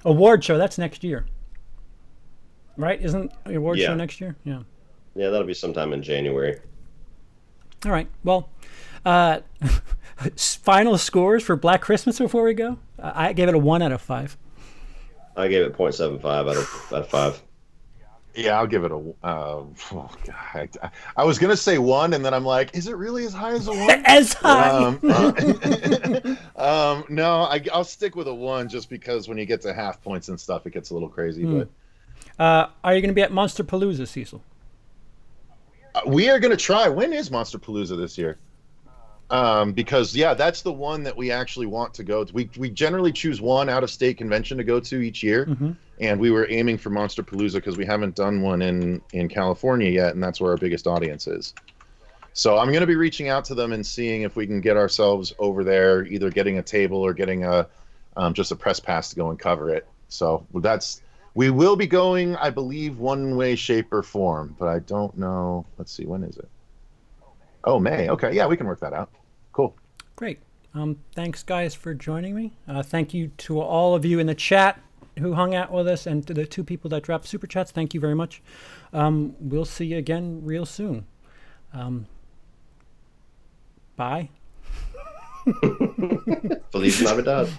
Award show, that's next year, right? Isn't the award show next year? Yeah, that'll be sometime in January. All right, well, final scores for Black Christmas before we go. I gave it a 1 out of 5. I gave it 0.75 out of 5. Yeah, I'll give it a. I was gonna say 1, and then I'm like, is it really as high as a 1? As high. No, I'll stick with a 1 just because when you get to half points and stuff, it gets a little crazy. But are you gonna be at Monsterpalooza, Cecil? We are going to try. When is Monster Palooza this year? Because that's the one that we actually want to go to. We generally choose one out-of-state convention to go to each year, and we were aiming for Monster Palooza because we haven't done one in California yet, and that's where our biggest audience is. So I'm going to be reaching out to them and seeing if we can get ourselves over there, either getting a table or getting just a press pass to go and cover it. So we will be going, I believe, one way, shape, or form, but I don't know. Let's see, when is it? Oh, May. Okay, yeah, we can work that out. Cool. Great. Thanks, guys, for joining me. Thank you to all of you in the chat who hung out with us, and to the 2 people that dropped super chats. Thank you very much. We'll see you again real soon. Bye. Feliz Navidad.